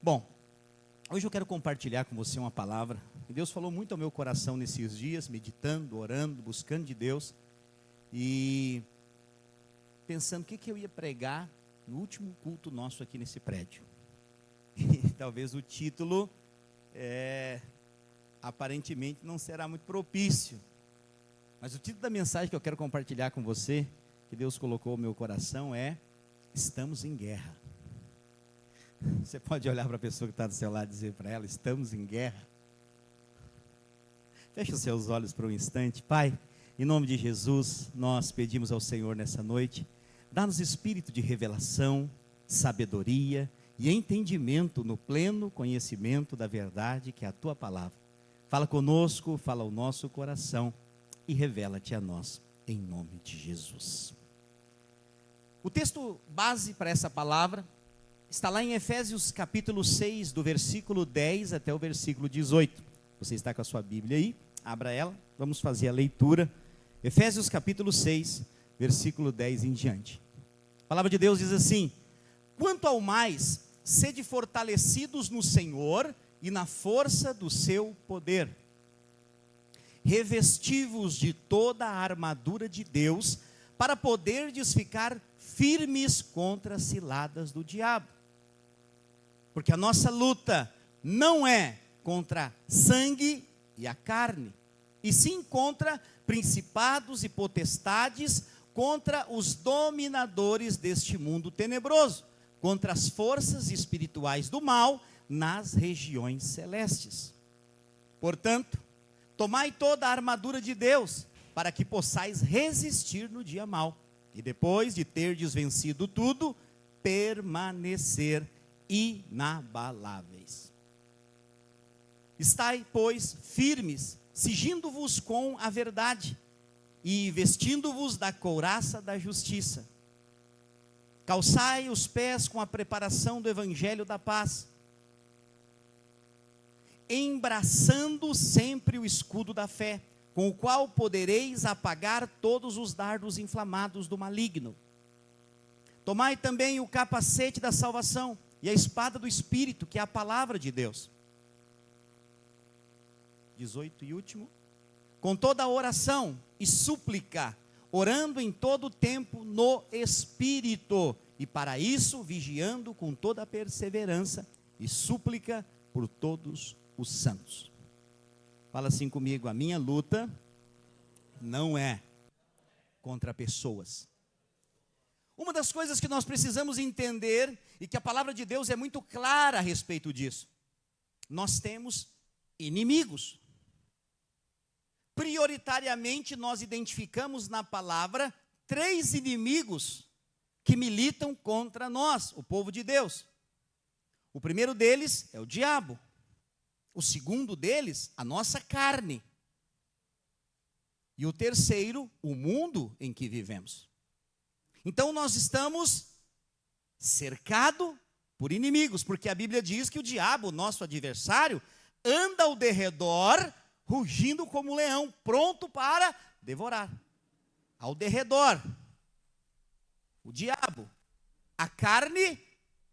Bom, hoje eu quero compartilhar com você uma palavra que Deus falou muito ao meu coração nesses dias, meditando, orando, buscando de Deus e pensando o que eu ia pregar no último culto nosso aqui nesse prédio. E talvez o título aparentemente não será muito propício, mas o título da mensagem que eu quero compartilhar com você, que Deus colocou no meu coração, é: Estamos em guerra. Você pode olhar para a pessoa que está do seu lado e dizer para ela: estamos em guerra. Feche os seus olhos por um instante. Pai, em nome de Jesus, nós pedimos ao Senhor nessa noite, dá-nos espírito de revelação, sabedoria e entendimento no pleno conhecimento da verdade que é a Tua palavra. Fala conosco, fala ao nosso coração e revela-te a nós, em nome de Jesus. O texto base para essa palavra está lá em Efésios capítulo 6, do versículo 10 até o versículo 18. Você está com a sua Bíblia aí? Abra ela, vamos fazer a leitura. Efésios capítulo 6, versículo 10 em diante. A palavra de Deus diz assim: quanto ao mais, sede fortalecidos no Senhor e na força do seu poder. Revesti-vos de toda a armadura de Deus, para poderdes ficar firmes contra as ciladas do diabo. Porque a nossa luta não é contra sangue e a carne, e sim contra principados e potestades, contra os dominadores deste mundo tenebroso, contra as forças espirituais do mal nas regiões celestes. Portanto, tomai toda a armadura de Deus, para que possais resistir no dia mau, e depois de terdes vencido tudo, permanecer inabaláveis. Estai, pois, firmes, cingindo-vos com a verdade, e vestindo-vos da couraça da justiça. Calçai os pés com a preparação do evangelho da paz, embraçando sempre o escudo da fé, com o qual podereis apagar todos os dardos inflamados do maligno. Tomai também o capacete da salvação e a espada do Espírito, que é a palavra de Deus. 18 e último. Com toda a oração e súplica, orando em todo o tempo no Espírito, e para isso vigiando com toda a perseverança e súplica por todos os santos. Fala assim comigo: a minha luta não é contra pessoas. Uma das coisas que nós precisamos entender, e que a palavra de Deus é muito clara a respeito disso: nós temos inimigos. Prioritariamente nós identificamos na palavra 3 inimigos que militam contra nós, o povo de Deus. O primeiro deles é o diabo. O segundo deles, a nossa carne. E o terceiro, o mundo em que vivemos. Então nós estamos cercados por inimigos, porque a Bíblia diz que o diabo, nosso adversário, anda ao derredor, rugindo como um leão, pronto para devorar. Ao derredor, o diabo. A carne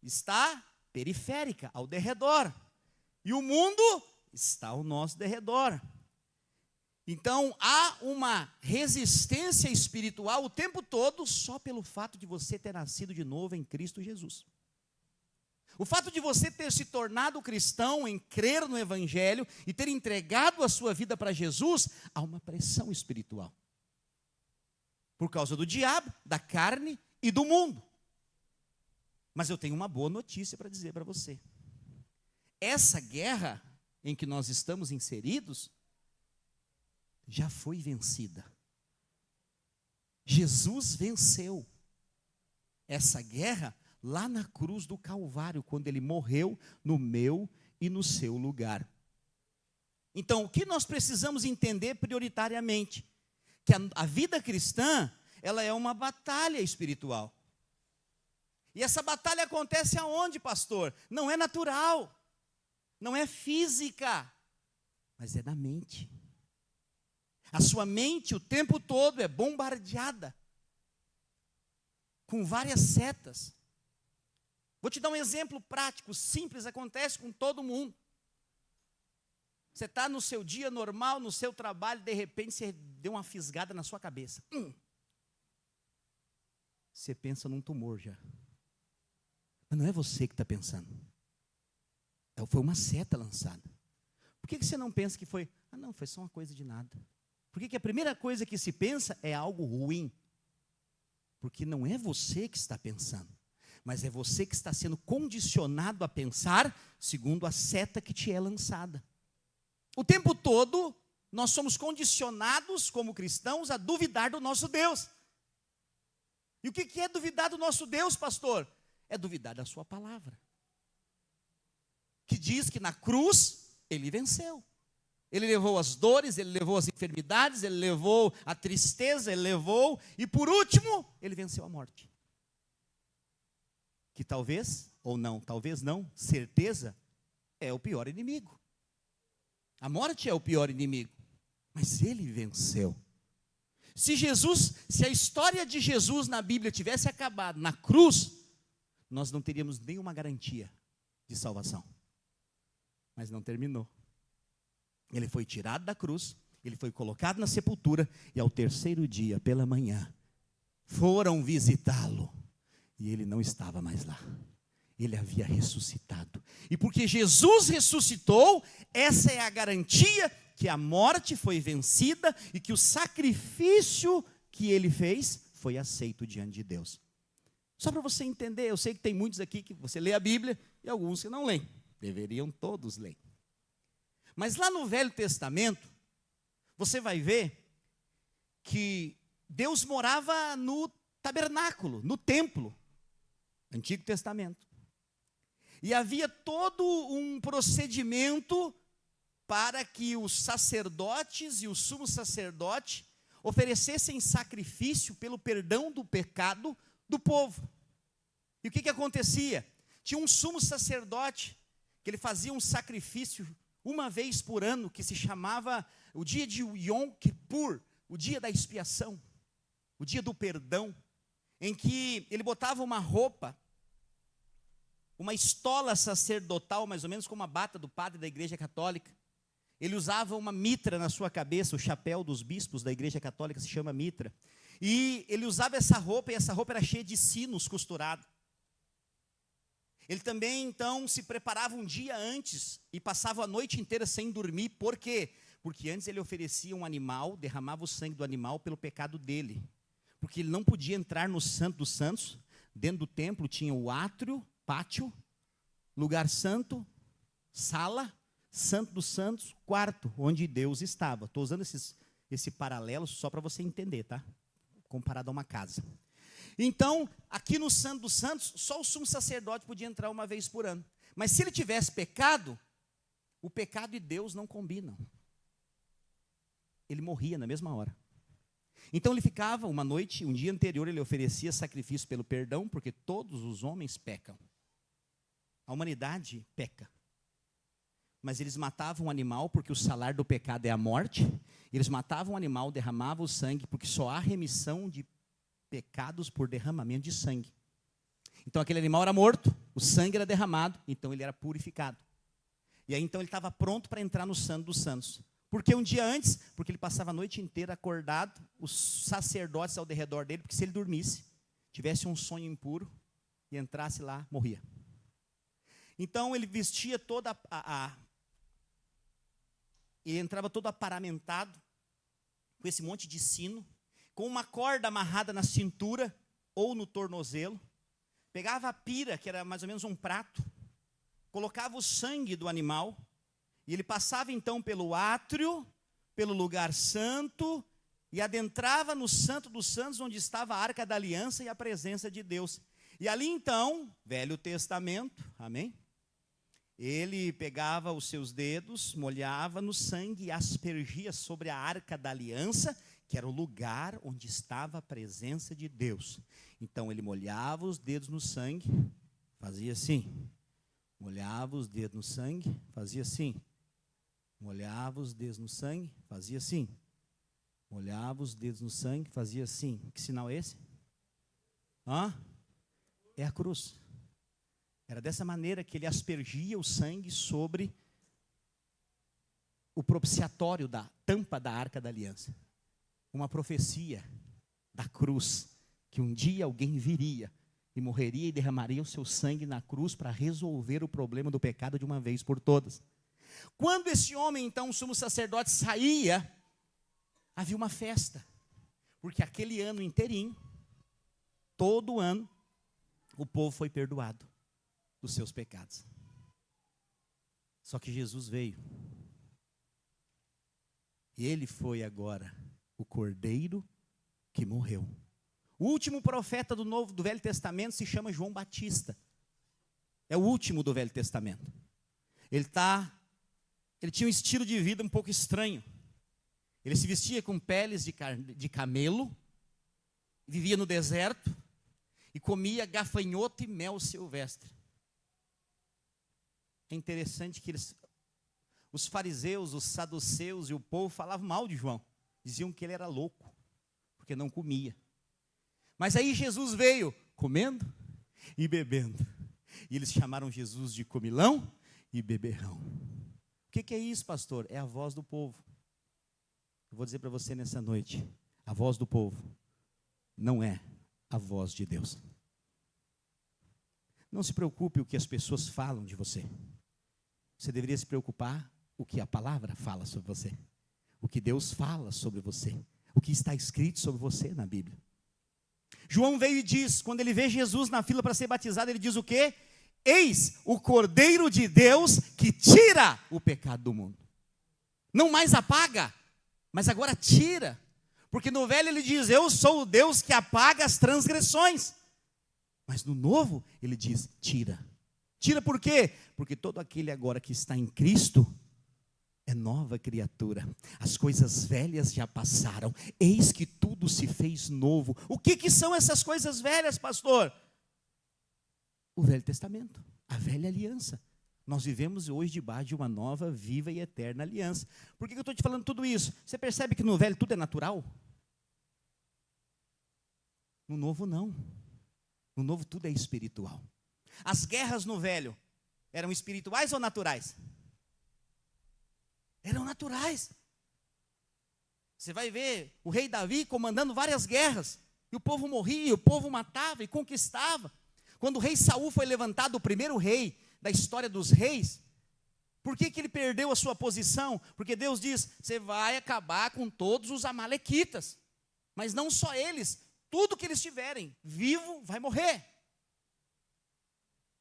está periférica, ao derredor. E o mundo está ao nosso derredor. Então, há uma resistência espiritual o tempo todo, só pelo fato de você ter nascido de novo em Cristo Jesus. O fato de você ter se tornado cristão, em crer no Evangelho e ter entregado a sua vida para Jesus, há uma pressão espiritual. Por causa do diabo, da carne e do mundo. Mas eu tenho uma boa notícia para dizer para você. Essa guerra em que nós estamos inseridos já foi vencida. Jesus venceu essa guerra lá na cruz do Calvário, quando ele morreu no meu e no seu lugar. Então, o que nós precisamos entender prioritariamente? Que a vida cristã, ela é uma batalha espiritual. E essa batalha acontece aonde, pastor? Não é natural, não é física, mas é na mente. A sua mente o tempo todo é bombardeada com várias setas. Vou te dar um exemplo prático, simples, acontece com todo mundo. Você está no seu dia normal, no seu trabalho, de repente você deu uma fisgada na sua cabeça. Você pensa num tumor já. Mas não é você que está pensando. Foi uma seta lançada. Por que você não pensa que foi? Não, foi só uma coisa de nada. Por que a primeira coisa que se pensa é algo ruim? Porque não é você que está pensando, mas é você que está sendo condicionado a pensar segundo a seta que te é lançada. O tempo todo, nós somos condicionados, como cristãos, a duvidar do nosso Deus. E o que é duvidar do nosso Deus, pastor? É duvidar da sua palavra. Que diz que na cruz, ele venceu. Ele levou as dores, ele levou as enfermidades, ele levou a tristeza, ele levou, e por último, ele venceu a morte. Que talvez, ou não, talvez não, certeza, é o pior inimigo. A morte é o pior inimigo, mas ele venceu. Se a história de Jesus na Bíblia tivesse acabado na cruz, nós não teríamos nenhuma garantia de salvação. Mas não terminou. Ele foi tirado da cruz, ele foi colocado na sepultura, e ao terceiro dia, pela manhã, foram visitá-lo, e ele não estava mais lá. Ele havia ressuscitado. E porque Jesus ressuscitou, essa é a garantia que a morte foi vencida e que o sacrifício que ele fez foi aceito diante de Deus. Só para você entender, eu sei que tem muitos aqui que você lê a Bíblia e alguns que não leem. Deveriam todos ler. Mas lá no Velho Testamento, você vai ver que Deus morava no tabernáculo, no templo, Antigo Testamento. E havia todo um procedimento para que os sacerdotes e o sumo sacerdote oferecessem sacrifício pelo perdão do pecado do povo. E o que acontecia? Tinha um sumo sacerdote que ele fazia um sacrifício uma vez por ano, que se chamava o dia de Yom Kippur, o dia da expiação, o dia do perdão, em que ele botava uma roupa, uma estola sacerdotal, mais ou menos como a bata do padre da igreja católica. Ele usava uma mitra na sua cabeça, o chapéu dos bispos da igreja católica se chama mitra. E ele usava essa roupa, e essa roupa era cheia de sinos costurados. Ele também, então, se preparava um dia antes e passava a noite inteira sem dormir. Por quê? Porque antes ele oferecia um animal, derramava o sangue do animal pelo pecado dele. Porque ele não podia entrar no Santo dos Santos. Dentro do templo tinha o átrio, pátio, lugar santo, sala, Santo dos Santos, quarto, onde Deus estava. Estou usando esse paralelo só para você entender, tá? Comparado a uma casa. Então, aqui no Santo dos Santos, só o sumo sacerdote podia entrar uma vez por ano. Mas se ele tivesse pecado, o pecado e Deus não combinam. Ele morria na mesma hora. Então ele ficava uma noite, um dia anterior ele oferecia sacrifício pelo perdão, porque todos os homens pecam. A humanidade peca. Mas eles matavam um animal, porque o salário do pecado é a morte. Eles matavam um animal, derramavam o sangue, porque só há remissão de pecados por derramamento de sangue. Então aquele animal era morto, o sangue era derramado, então ele era purificado. E aí então ele estava pronto para entrar no Santo dos Santos. Porque um dia antes, porque ele passava a noite inteira acordado, os sacerdotes ao redor dele, porque se ele dormisse, tivesse um sonho impuro e entrasse lá, morria. Então ele vestia toda ele entrava todo aparamentado, com esse monte de sino, com uma corda amarrada na cintura ou no tornozelo, pegava a pira, que era mais ou menos um prato, colocava o sangue do animal, e ele passava então pelo átrio, pelo lugar santo, e adentrava no Santo dos Santos, onde estava a Arca da Aliança e a presença de Deus. E ali então, Velho Testamento, amém? Ele pegava os seus dedos, molhava no sangue e aspergia sobre a Arca da Aliança, que era o lugar onde estava a presença de Deus. Então ele molhava os dedos no sangue, fazia assim. Molhava os dedos no sangue, fazia assim. Molhava os dedos no sangue, fazia assim. Molhava os dedos no sangue, fazia assim. Que sinal é esse? É a cruz. Era dessa maneira que ele aspergia o sangue sobre o propiciatório da tampa da Arca da Aliança. Uma profecia da cruz, que um dia alguém viria e morreria e derramaria o seu sangue na cruz para resolver o problema do pecado de uma vez por todas. Quando esse homem, então, o sumo sacerdote, saía, havia uma festa, porque aquele ano inteirinho, todo ano, o povo foi perdoado dos seus pecados. Só que Jesus veio, e ele foi agora o Cordeiro que morreu. O último profeta do Velho Testamento se chama João Batista. É o último do Velho Testamento. Ele tinha um estilo de vida um pouco estranho. Ele se vestia com peles de camelo, vivia no deserto e comia gafanhoto e mel silvestre. É interessante que os fariseus, os saduceus e o povo falavam mal de João. Diziam que ele era louco, porque não comia. Mas aí Jesus veio comendo e bebendo. E eles chamaram Jesus de comilão e beberrão. O que é isso, pastor? É a voz do povo. Eu vou dizer para você nessa noite, a voz do povo não é a voz de Deus. Não se preocupe o que as pessoas falam de você. Você deveria se preocupar o que a palavra fala sobre você. O que Deus fala sobre você. O que está escrito sobre você na Bíblia. João veio e diz, quando ele vê Jesus na fila para ser batizado, ele diz o quê? Eis o Cordeiro de Deus que tira o pecado do mundo. Não mais apaga, mas agora tira. Porque no velho ele diz, eu sou o Deus que apaga as transgressões. Mas no novo ele diz, tira. Tira por quê? Porque todo aquele agora que está em Cristo é nova criatura. As coisas velhas já passaram. Eis que tudo se fez novo. O que são essas coisas velhas, pastor? O Velho Testamento, a velha aliança. Nós vivemos hoje debaixo de uma nova, viva e eterna aliança. Por que eu estou te falando tudo isso? Você percebe que no velho tudo é natural? No novo não. No novo tudo é espiritual. As guerras no velho eram espirituais ou naturais? Eram naturais. Você vai ver o rei Davi comandando várias guerras. E o povo morria, o povo matava e conquistava. Quando o rei Saul foi levantado, o primeiro rei da história dos reis, por que ele perdeu a sua posição? Porque Deus diz, você vai acabar com todos os amalequitas. Mas não só eles, tudo que eles tiverem, vivo, vai morrer.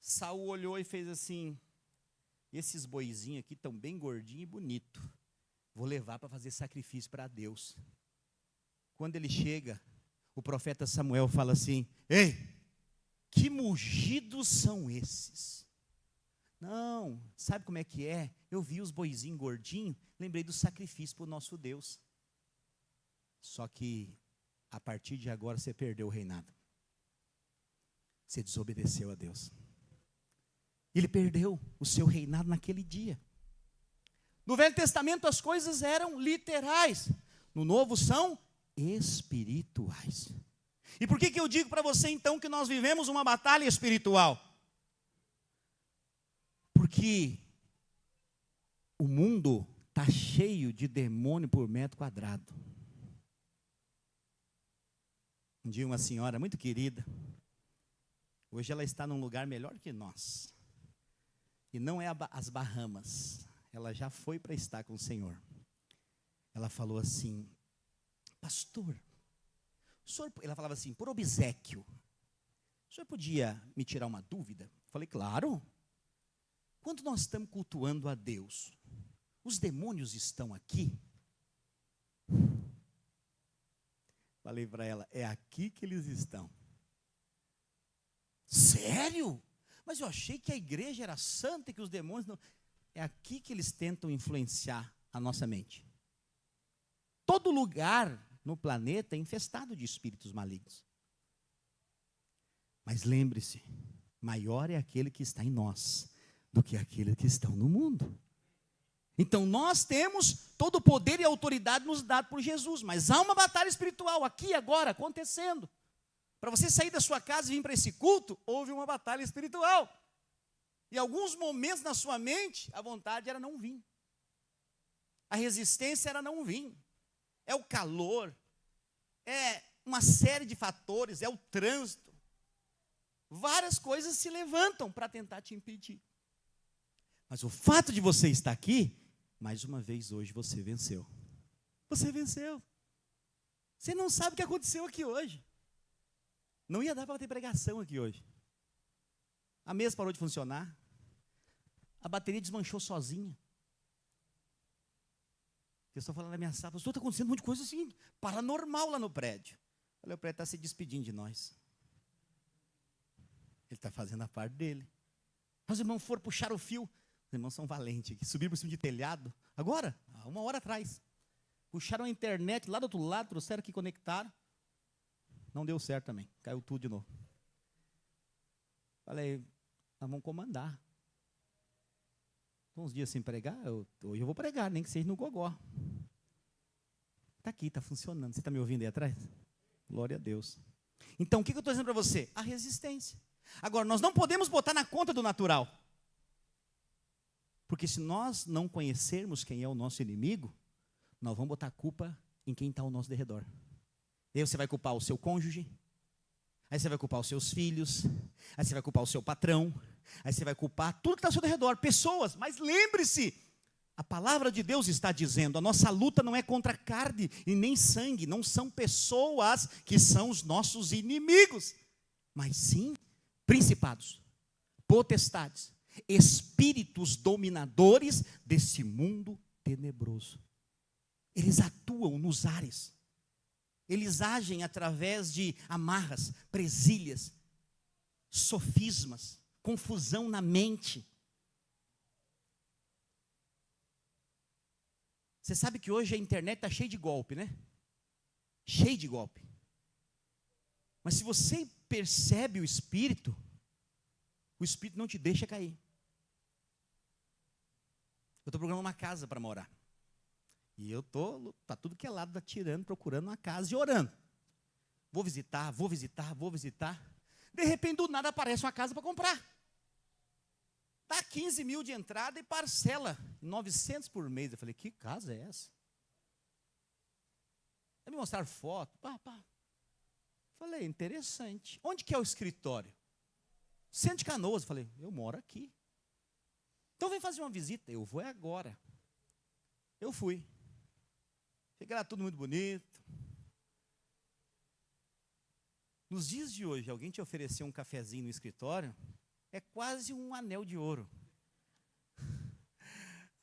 Saul olhou e fez assim, esses boizinhos aqui estão bem gordinhos e bonitos. Vou levar para fazer sacrifício para Deus. Quando ele chega, o profeta Samuel fala assim, ei, que mugidos são esses? Não, sabe como é que é? Eu vi os boizinhos gordinhos, lembrei do sacrifício para o nosso Deus. Só que, a partir de agora, você perdeu o reinado. Você desobedeceu a Deus. Ele perdeu o seu reinado naquele dia. No Velho Testamento as coisas eram literais. No Novo são espirituais. E por que eu digo para você então que nós vivemos uma batalha espiritual? Porque o mundo está cheio de demônio por metro quadrado. Um dia uma senhora muito querida, hoje ela está num lugar melhor que nós. E não é as Bahamas, ela já foi para estar com o Senhor. Ela falou assim, pastor, ela falava assim, por obséquio, o senhor podia me tirar uma dúvida? Eu falei, claro. Quando nós estamos cultuando a Deus, os demônios estão aqui? Falei para ela, é aqui que eles estão. Sério? Mas eu achei que a igreja era santa e que os demônios não... É aqui que eles tentam influenciar a nossa mente. Todo lugar no planeta é infestado de espíritos malignos. Mas lembre-se, maior é aquele que está em nós do que aquele que está no mundo. Então nós temos todo o poder e autoridade nos dado por Jesus, mas há uma batalha espiritual aqui agora acontecendo. Para você sair da sua casa e vir para esse culto, houve uma batalha espiritual. Em alguns momentos na sua mente, a vontade era não vir. A resistência era não vir. É o calor, é uma série de fatores, é o trânsito. Várias coisas se levantam para tentar te impedir. Mas o fato de você estar aqui, mais uma vez hoje você venceu. Você venceu. Você não sabe o que aconteceu aqui hoje. Não ia dar para ter pregação aqui hoje. A mesa parou de funcionar. A bateria desmanchou sozinha. O pessoal falando na minha sala, pastor, está acontecendo um monte de coisa assim, paranormal lá no prédio. Eu falei, o prédio está se despedindo de nós. Ele está fazendo a parte dele. Os irmãos foram puxar o fio. Os irmãos são valentes aqui. Subiram por cima de telhado. Agora, há 1 hora atrás. Puxaram a internet lá do outro lado, trouxeram aqui, conectaram. Não deu certo também. Caiu tudo de novo. Falei, nós vamos comandar. Estou uns dias sem pregar. Hoje eu vou pregar, nem que seja no gogó. Está aqui, está funcionando. Você está me ouvindo aí atrás? Glória a Deus. Então, o que eu estou dizendo para você? A resistência. Agora, nós não podemos botar na conta do natural. Porque se nós não conhecermos quem é o nosso inimigo, nós vamos botar a culpa em quem está ao nosso derredor. E aí você vai culpar o seu cônjuge, aí você vai culpar os seus filhos, aí você vai culpar o seu patrão, aí você vai culpar tudo que está ao seu derredor, pessoas. Mas lembre-se, a palavra de Deus está dizendo, a nossa luta não é contra carne e nem sangue, não são pessoas que são os nossos inimigos, mas sim principados, potestades, espíritos dominadores desse mundo tenebroso. Eles atuam nos ares. Eles agem através de amarras, presilhas, sofismas, confusão na mente. Você sabe que hoje a internet está cheia de golpe, né? Cheio de golpe. Mas se você percebe o Espírito não te deixa cair. Eu estou procurando uma casa para morar. E eu estou, para tudo que é lado, atirando, procurando uma casa e orando. Vou visitar. De repente, do nada, aparece uma casa para comprar. Dá 15 mil de entrada e parcela 900 por mês. Eu falei, que casa é essa? Vai me mostrar foto. Falei, interessante. Onde que é o escritório? Centro de Canoas. Falei, eu moro aqui. Então vem fazer uma visita. Eu vou agora. Eu fui. Cheguei lá, tudo muito bonito. Nos dias de hoje, alguém te oferecer um cafezinho no escritório, é quase um anel de ouro.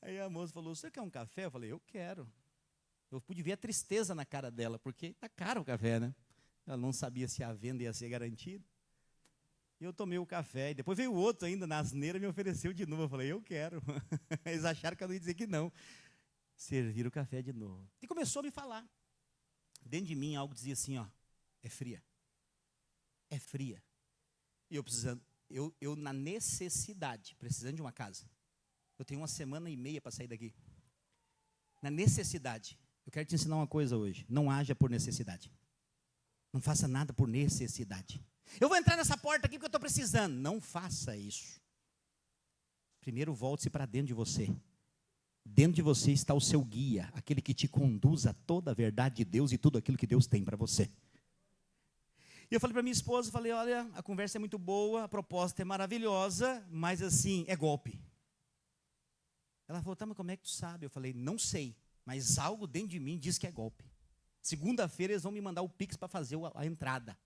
Aí a moça falou, você quer um café? Eu falei, eu quero. Eu pude ver a tristeza na cara dela, porque está caro o café, né? Ela não sabia se a venda ia ser garantida. E eu tomei o café, e depois veio outro ainda, na asneira, me ofereceu de novo. Eu falei, eu quero. Eles acharam que eu não ia dizer que não. Serviram o café de novo. E começou a me falar. Dentro de mim, algo dizia assim, ó, é fria. É fria. E eu precisando, eu na necessidade, precisando de uma casa. Eu tenho 1 semana e meia para sair daqui. Na necessidade. Eu quero te ensinar uma coisa hoje. Não haja por necessidade. Não faça nada por necessidade. Eu vou entrar nessa porta aqui porque eu estou precisando. Não faça isso. Primeiro volte-se para dentro de você. Dentro de você está o seu guia, aquele que te conduz a toda a verdade de Deus e tudo aquilo que Deus tem para você. E eu falei para minha esposa, falei, olha, a conversa é muito boa, a proposta é maravilhosa, mas assim, é golpe. Ela falou, tá, mas como é que tu sabe? Eu falei, não sei, mas algo dentro de mim diz que é golpe. Segunda-feira eles vão me mandar o Pix para fazer a entrada.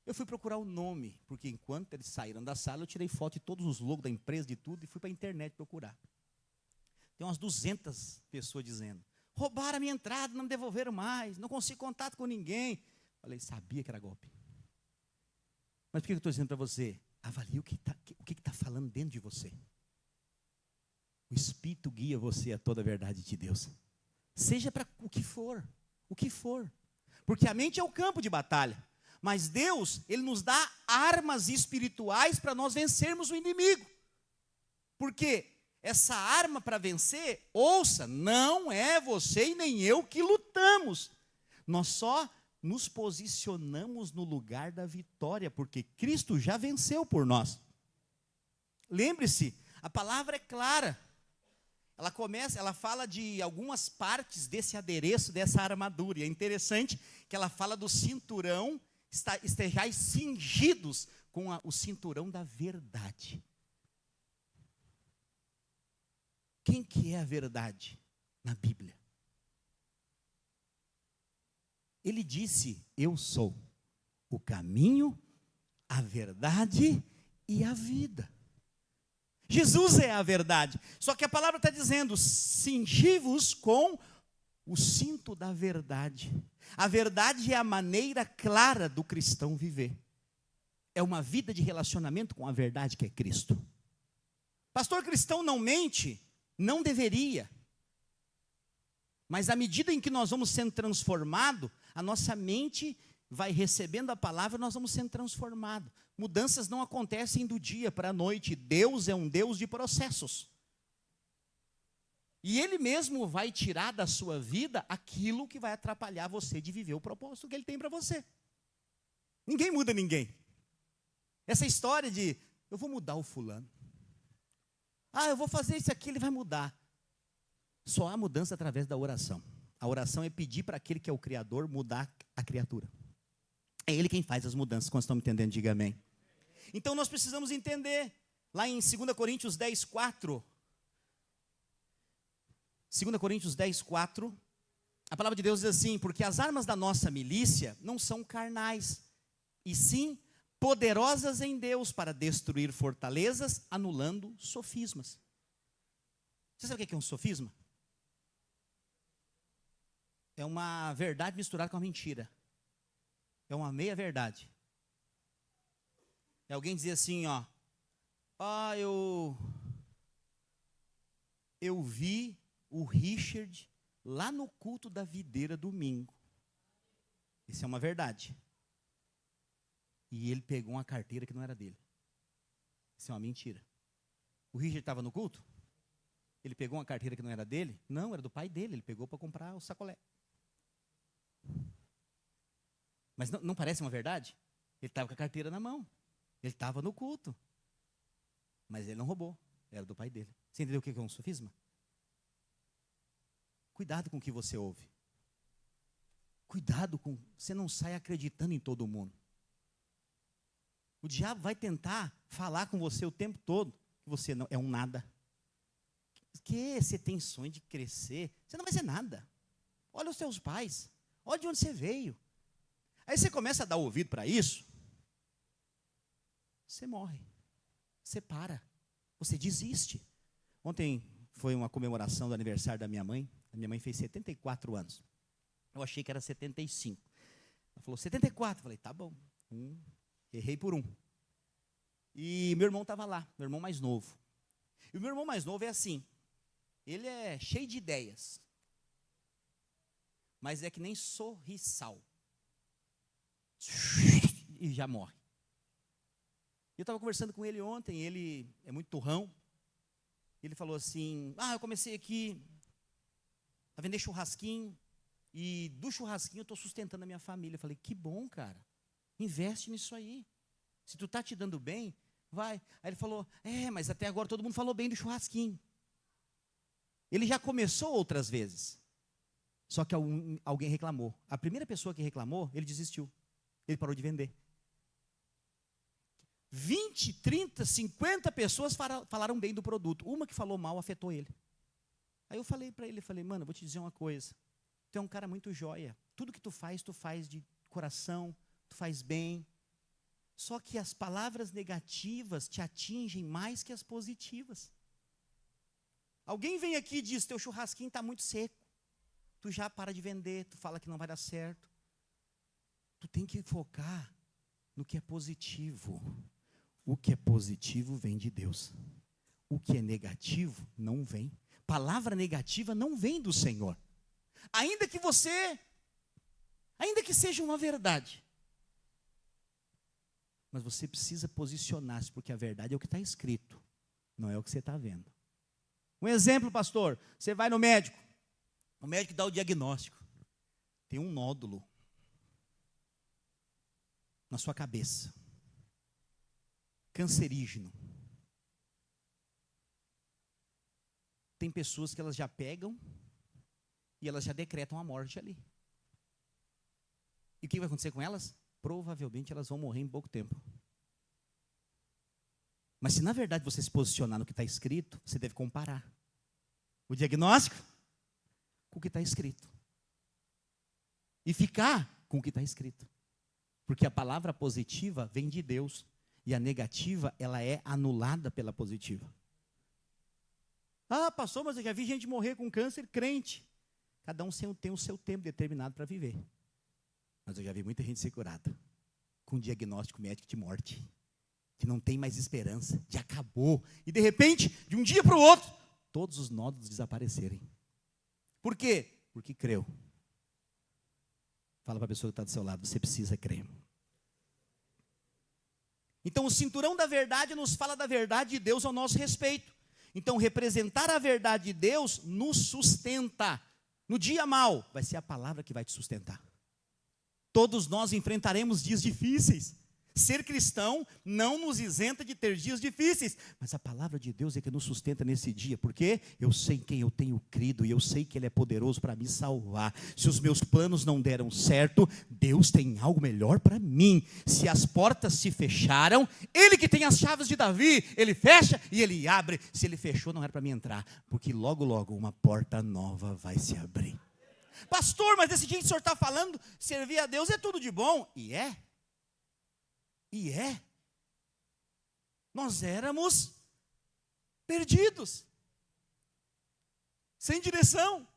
Eu fui procurar o nome, porque enquanto eles saíram da sala, eu tirei foto de todos os logos da empresa, de tudo, e fui para a internet procurar. Tem umas 200 pessoas dizendo, roubaram a minha entrada, não me devolveram mais, não consigo contato com ninguém. Falei, sabia que era golpe. Mas por que eu estou dizendo para você? Avalie o que está falando dentro de você. O Espírito guia você a toda a verdade de Deus. Seja para o que for. Porque a mente é o campo de batalha. Mas Deus, Ele nos dá armas espirituais para nós vencermos o inimigo. Porque essa arma para vencer, ouça, não é você e nem eu que lutamos. Nós só nos posicionamos no lugar da vitória, porque Cristo já venceu por nós. Lembre-se, a palavra é clara. Ela fala de algumas partes desse adereço, dessa armadura. E é interessante que ela fala do cinturão, estejais cingidos com o cinturão da verdade. Quem que é a verdade na Bíblia? Ele disse: eu sou o caminho, a verdade e a vida. Jesus é a verdade. Só que a palavra está dizendo: cingi-vos com o cinto da verdade. A verdade é a maneira clara do cristão viver. É uma vida de relacionamento com a verdade que é Cristo. Pastor, cristão não mente? Não deveria. Mas à medida em que nós vamos sendo transformados, a nossa mente vai recebendo a palavra e nós vamos sendo transformados. Mudanças não acontecem do dia para a noite. Deus é um Deus de processos. E Ele mesmo vai tirar da sua vida aquilo que vai atrapalhar você de viver o propósito que Ele tem para você. Ninguém muda ninguém. Essa história de, eu vou mudar o fulano. Eu vou fazer isso aqui, ele vai mudar. Só há mudança através da oração. A oração é pedir para aquele que é o Criador mudar a criatura. É Ele quem faz as mudanças, quando estão me entendendo, diga amém. Então nós precisamos entender, lá em 2 Coríntios 10, 4. 2 Coríntios 10, 4. A palavra de Deus diz assim: porque as armas da nossa milícia não são carnais, e sim poderosas em Deus para destruir fortalezas, anulando sofismas. Você sabe o que é um sofisma? É uma verdade misturada com uma mentira. É uma meia verdade. É alguém dizer assim, eu vi o Richard lá no culto da videira domingo. Isso é uma verdade. E ele pegou uma carteira que não era dele. Isso é uma mentira. O Richard estava no culto? Ele pegou uma carteira que não era dele? Não, era do pai dele. Ele pegou para comprar o sacolé. Mas não parece uma verdade? Ele estava com a carteira na mão. Ele estava no culto. Mas ele não roubou. Era do pai dele. Você entendeu o que é um sofisma? Cuidado com o que você ouve. Cuidado com... Você não sai acreditando em todo mundo. O diabo vai tentar falar com você o tempo todo que você não é um nada. Que você tem sonho de crescer, você não vai ser nada. Olha os seus pais, olha de onde você veio. Aí você começa a dar ouvido para isso, você morre, você para, você desiste. Ontem foi uma comemoração do aniversário da minha mãe. A minha mãe fez 74 anos. Eu achei que era 75. Ela falou 74, eu falei, tá bom. Errei por 1. E meu irmão estava lá, meu irmão mais novo. E o meu irmão mais novo é assim, ele é cheio de ideias, mas é que nem sorriçal. E já morre. Eu estava conversando com ele ontem, ele é muito turrão. Ele falou assim, eu comecei aqui a vender churrasquinho, e do churrasquinho eu estou sustentando a minha família. Eu falei, que bom, cara, investe nisso aí. Se tu está te dando bem, vai. Aí ele falou, mas até agora todo mundo falou bem do churrasquinho. Ele já começou outras vezes. Só que alguém reclamou. A primeira pessoa que reclamou, ele desistiu. Ele parou de vender. 20, 30, 50 pessoas falaram bem do produto. Uma que falou mal afetou ele. Aí eu falei para ele, mano, eu vou te dizer uma coisa. Tu é um cara muito joia. Tudo que tu faz de coração, tu faz bem. Só que as palavras negativas te atingem mais que as positivas. Alguém vem aqui e diz, teu churrasquinho está muito seco. Tu já para de vender, tu fala que não vai dar certo. Tu tem que focar no que é positivo. O que é positivo vem de Deus. O que é negativo não vem. Palavra negativa não vem do Senhor. Ainda que seja uma verdade. Mas você precisa posicionar-se, porque a verdade é o que está escrito, não é o que você está vendo. Um exemplo, pastor, você vai no médico, o médico dá o diagnóstico, tem um nódulo. na sua cabeça. Cancerígeno. Tem pessoas que elas já pegam e elas já decretam a morte ali. E o que vai acontecer com elas? Provavelmente elas vão morrer em pouco tempo. Mas se na verdade você se posicionar no que está escrito, você deve comparar o diagnóstico com o que está escrito. E ficar com o que está escrito. Porque a palavra positiva vem de Deus. E a negativa, ela é anulada pela positiva. Ah, pastor, mas eu já vi gente morrer com câncer crente. Cada um tem o seu tempo determinado para viver. Mas eu já vi muita gente ser curada com diagnóstico médico de morte. Que não tem mais esperança, de acabou. E de repente, de um dia para o outro, todos os nódulos desaparecerem. Por quê? Porque creu. Fala para a pessoa que está do seu lado, você precisa crer. Então o cinturão da verdade nos fala da verdade de Deus ao nosso respeito. Então representar a verdade de Deus nos sustenta. No dia mau, vai ser a palavra que vai te sustentar. Todos nós enfrentaremos dias difíceis. Ser cristão não nos isenta de ter dias difíceis, mas a palavra de Deus é que nos sustenta nesse dia, porque eu sei quem eu tenho crido e eu sei que Ele é poderoso para me salvar. Se os meus planos não deram certo, Deus tem algo melhor para mim. Se as portas se fecharam, Ele que tem as chaves de Davi, Ele fecha e Ele abre. Se Ele fechou, não era para mim entrar, porque logo, logo uma porta nova vai se abrir. Pastor, mas desse jeito que o senhor está falando, servir a Deus é tudo de bom. E é. E é. Nós éramos perdidos. Sem direção.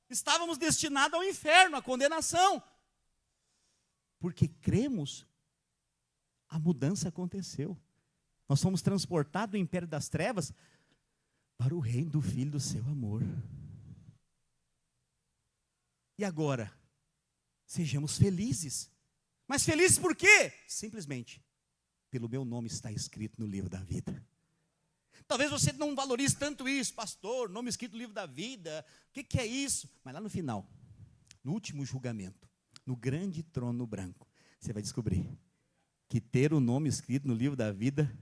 Estávamos destinados ao inferno, à condenação. Porque cremos, a mudança aconteceu. Nós fomos transportados do império das trevas para o reino do Filho do seu amor. E agora, sejamos felizes. Mas felizes por quê? Simplesmente, pelo meu nome está escrito no livro da vida. Talvez você não valorize tanto isso, pastor, nome escrito no livro da vida, o que é isso? Mas lá no final, no último julgamento, no grande trono branco, você vai descobrir que ter o nome escrito no livro da vida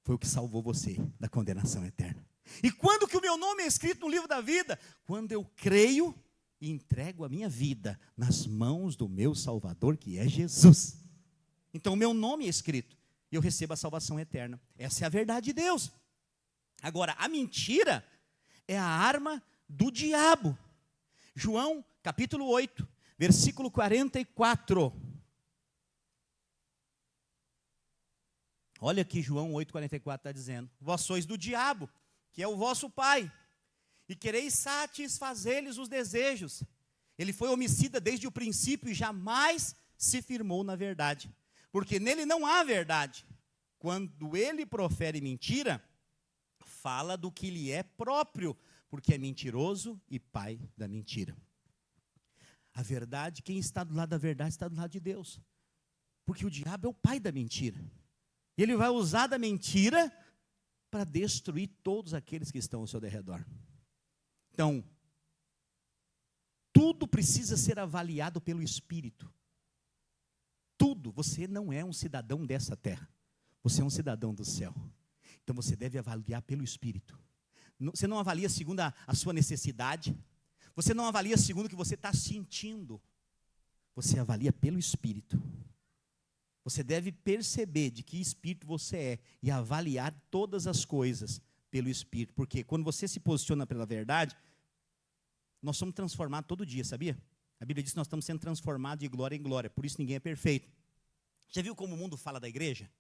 foi o que salvou você da condenação eterna. E quando que o meu nome é escrito no livro da vida? Quando eu creio e entrego a minha vida nas mãos do meu Salvador, que é Jesus. Então o meu nome é escrito e eu recebo a salvação eterna. Essa é a verdade de Deus. Agora, a mentira é a arma do diabo. João, capítulo 8, versículo 44. Olha aqui João 8, 44 está dizendo: vós sois do diabo, que é o vosso pai, e quereis satisfazer-lhes os desejos. Ele foi homicida desde o princípio e jamais se firmou na verdade, porque nele não há verdade. Quando ele profere mentira, fala do que lhe é próprio, porque é mentiroso e pai da mentira. A verdade, quem está do lado da verdade está do lado de Deus, porque o diabo é o pai da mentira. Ele vai usar da mentira para destruir todos aqueles que estão ao seu derredor. Então, tudo precisa ser avaliado pelo Espírito. Tudo. Você não é um cidadão dessa terra. Você é um cidadão do céu. Então, você deve avaliar pelo Espírito. Você não avalia segundo a sua necessidade. Você não avalia segundo o que você está sentindo. Você avalia pelo Espírito. Você deve perceber de que espírito você é e avaliar todas as coisas pelo Espírito. Porque quando você se posiciona pela verdade, nós somos transformados todo dia, sabia? A Bíblia diz que nós estamos sendo transformados de glória em glória, por isso ninguém é perfeito. Já viu como o mundo fala da igreja?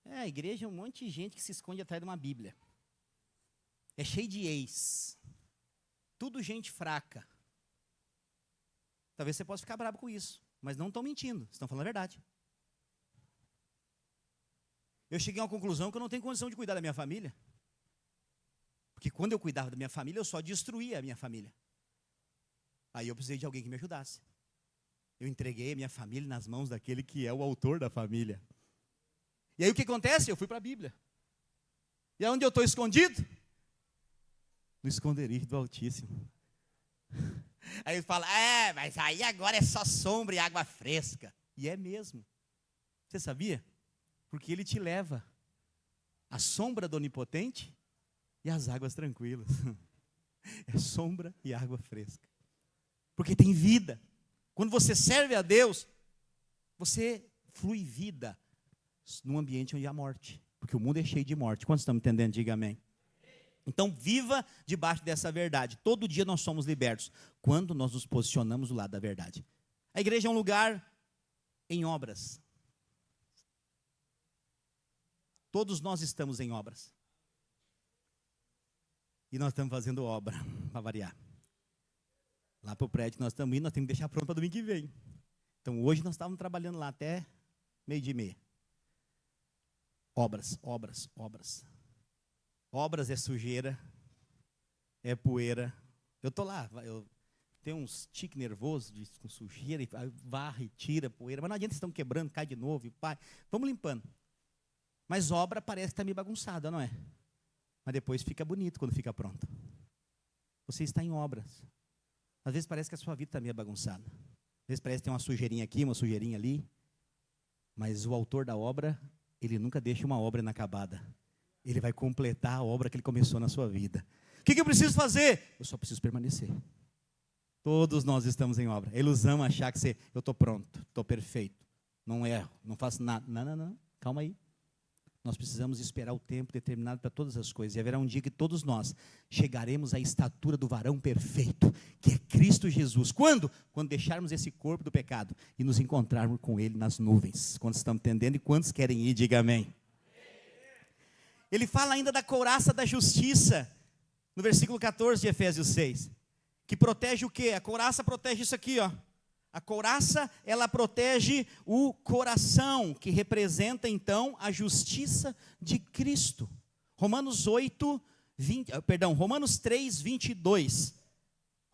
A igreja é um monte de gente que se esconde atrás de uma Bíblia. É cheio de ex. Tudo gente fraca. Talvez você possa ficar bravo com isso, mas não estão mentindo, estão falando a verdade. Eu cheguei a uma conclusão que eu não tenho condição de cuidar da minha família. Porque quando eu cuidava da minha família, eu só destruía a minha família. Aí eu precisei de alguém que me ajudasse. Eu entreguei a minha família nas mãos daquele que é o autor da família. E aí o que acontece? Eu fui para a Bíblia. E aonde eu estou escondido? No esconderijo do Altíssimo. Aí ele fala, mas aí agora é só sombra e água fresca. E é mesmo. Você sabia? Porque ele te leva à sombra do Onipotente e às águas tranquilas. É sombra e água fresca. Porque tem vida. Quando você serve a Deus, você flui vida num ambiente onde há morte. Porque o mundo é cheio de morte. Quantos estão me entendendo? Diga amém. Então, viva debaixo dessa verdade. Todo dia nós somos libertos, quando nós nos posicionamos do lado da verdade. A igreja é um lugar em obras. Todos nós estamos em obras. E nós estamos fazendo obra, para variar. Lá para o prédio que nós estamos indo, nós temos que deixar pronto para domingo que vem. Então, hoje nós estávamos trabalhando lá até 12:30. Obras, obras, obras. Obras é sujeira, é poeira. Eu estou lá, eu tenho uns tique nervoso com sujeira, e varre, tira poeira, mas não adianta, vocês estão quebrando, cai de novo, e pá. Vamos limpando. Mas obra parece que está meio bagunçada, não é? Mas depois fica bonito quando fica pronto. Você está em obras. Às vezes parece que a sua vida está meio bagunçada. Às vezes parece que tem uma sujeirinha aqui, uma sujeirinha ali. Mas o autor da obra, ele nunca deixa uma obra inacabada. Ele vai completar a obra que ele começou na sua vida. O que eu preciso fazer? Eu só preciso permanecer. Todos nós estamos em obra. É ilusão achar que eu estou pronto, estou perfeito, não erro, não faço nada. Não, calma aí. Nós precisamos esperar o tempo determinado para todas as coisas. E haverá um dia que todos nós chegaremos à estatura do varão perfeito, que é Cristo Jesus. Quando? Quando deixarmos esse corpo do pecado e nos encontrarmos com Ele nas nuvens. Quantos estão entendendo? E quantos querem ir? Diga amém. Ele fala ainda da couraça da justiça, no versículo 14 de Efésios 6, que protege o quê? A couraça protege isso aqui, ó. A couraça, ela protege o coração, que representa então a justiça de Cristo. Romanos 3:22.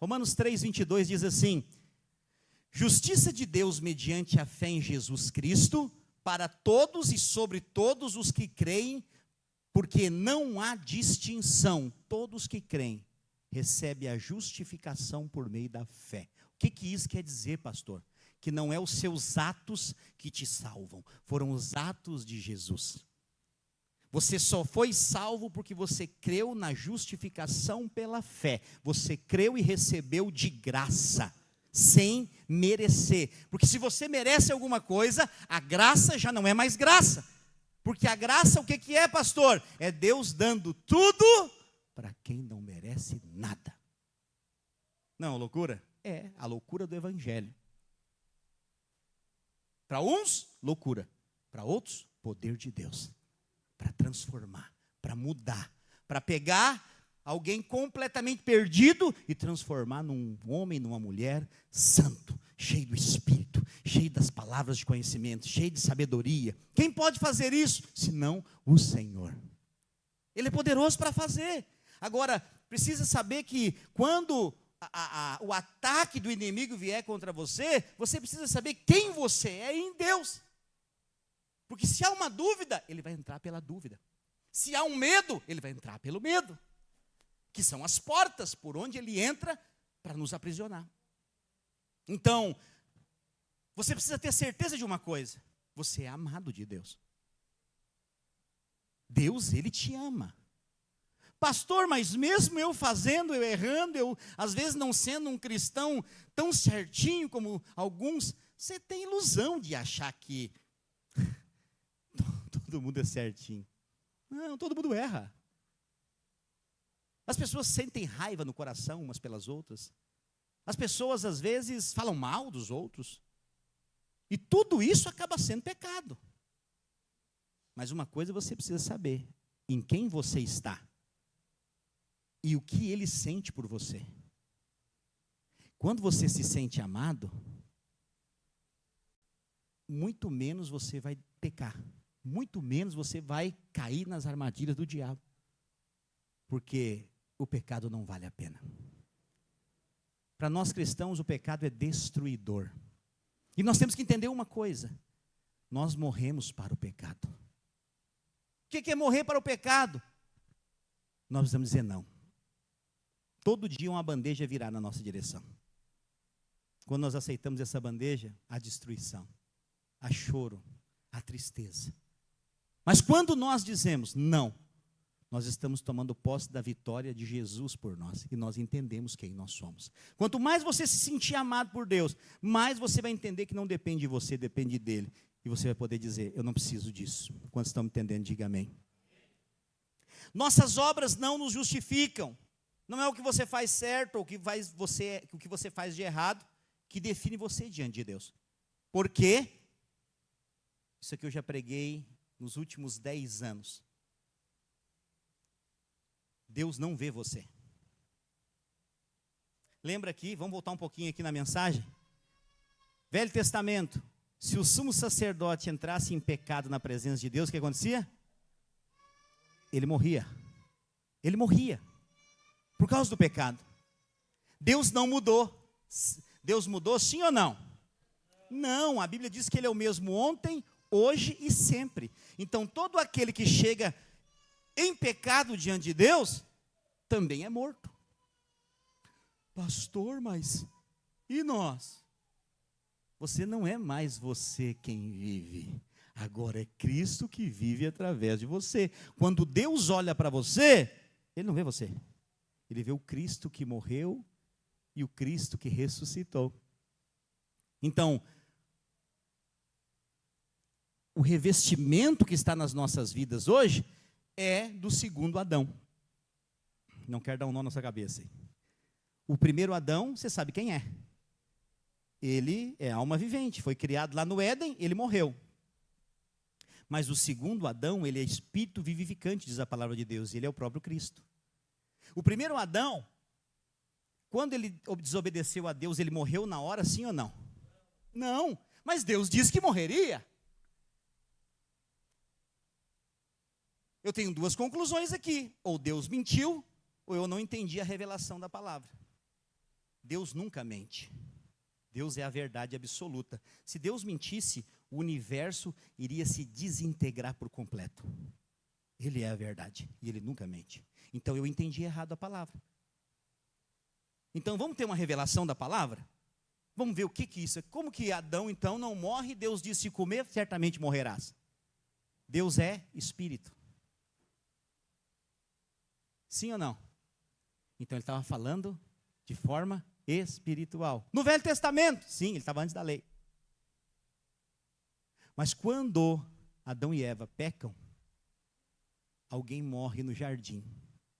Romanos 3:22 diz assim: justiça de Deus mediante a fé em Jesus Cristo, para todos e sobre todos os que creem, porque não há distinção. Todos que creem recebem a justificação por meio da fé. O que isso quer dizer, pastor? Que não é os seus atos que te salvam, foram os atos de Jesus. Você só foi salvo porque você creu na justificação pela fé. Você creu e recebeu de graça, sem merecer. Porque se você merece alguma coisa, a graça já não é mais graça. Porque a graça, o que é, pastor? É Deus dando tudo para quem não merece nada. Não, loucura? É a loucura do evangelho. Para uns, loucura. Para outros, poder de Deus. Para transformar, para mudar, para pegar alguém completamente perdido e transformar num homem, numa mulher santo, cheio do Espírito, cheio das palavras de conhecimento, cheio de sabedoria. Quem pode fazer isso? Senão o Senhor. Ele é poderoso para fazer. Agora, precisa saber que quando o ataque do inimigo vier contra você, você precisa saber quem você é em Deus. Porque se há uma dúvida, ele vai entrar pela dúvida. Se há um medo, ele vai entrar pelo medo. Que são as portas por onde ele entra para nos aprisionar. Então, você precisa ter certeza de uma coisa: você é amado de Deus. Deus, Ele te ama. Pastor, mas mesmo eu fazendo, eu errando, eu às vezes não sendo um cristão tão certinho como alguns, você tem ilusão de achar que todo mundo é certinho. Não, todo mundo erra. As pessoas sentem raiva no coração umas pelas outras. As pessoas às vezes falam mal dos outros. E tudo isso acaba sendo pecado. Mas uma coisa você precisa saber: em quem você está e o que Ele sente por você. Quando você se sente amado, muito menos você vai pecar, muito menos você vai cair nas armadilhas do diabo, porque o pecado não vale a pena. Para nós cristãos, o pecado é destruidor. E nós temos que entender uma coisa: nós morremos para o pecado. O que é morrer para o pecado? Nós precisamos dizer não. Todo dia uma bandeja virá na nossa direção. Quando nós aceitamos essa bandeja, há destruição, há choro, a tristeza. Mas quando nós dizemos não, nós estamos tomando posse da vitória de Jesus por nós, e nós entendemos quem nós somos. Quanto mais você se sentir amado por Deus, mais você vai entender que não depende de você, depende dele. E você vai poder dizer, eu não preciso disso. Quantos estão me entendendo, diga amém. Nossas obras não nos justificam. Não é o que você faz certo ou o que você faz de errado que define você diante de Deus. Por quê? Isso aqui eu já preguei nos últimos 10 anos. Deus não vê você. Lembra aqui, vamos voltar um pouquinho aqui na mensagem. Velho Testamento, se o sumo sacerdote entrasse em pecado na presença de Deus, o que acontecia? Ele morria. Ele morria. Por causa do pecado. Deus não mudou. Deus mudou sim ou não? Não, a Bíblia diz que Ele é o mesmo ontem, hoje e sempre. Então todo aquele que chega em pecado diante de Deus, também é morto. Pastor, mas e nós? Você não é mais você quem vive. Agora é Cristo que vive através de você. Quando Deus olha para você, Ele não vê você. Ele vê o Cristo que morreu e o Cristo que ressuscitou. Então, o revestimento que está nas nossas vidas hoje é do segundo Adão. Não quero dar um nó na sua cabeça. O primeiro Adão, você sabe quem é. Ele é alma vivente, foi criado lá no Éden, ele morreu. Mas o segundo Adão, ele é espírito vivificante, diz a palavra de Deus, e ele é o próprio Cristo. O primeiro Adão, quando ele desobedeceu a Deus, ele morreu na hora, sim ou não? Não, mas Deus disse que morreria. Eu tenho duas conclusões aqui. Ou Deus mentiu, ou eu não entendi a revelação da palavra. Deus nunca mente. Deus é a verdade absoluta. Se Deus mentisse, o universo iria se desintegrar por completo. Ele é a verdade e Ele nunca mente. Então eu entendi errado a palavra. Então vamos ter uma revelação da palavra? Vamos ver o que é isso. Como que Adão então não morre? Deus disse, se comer, certamente morrerás. Deus é espírito. Sim ou não? Então ele estava falando de forma espiritual. No Velho Testamento, sim, ele estava antes da lei. Mas quando Adão e Eva pecam, alguém morre no jardim.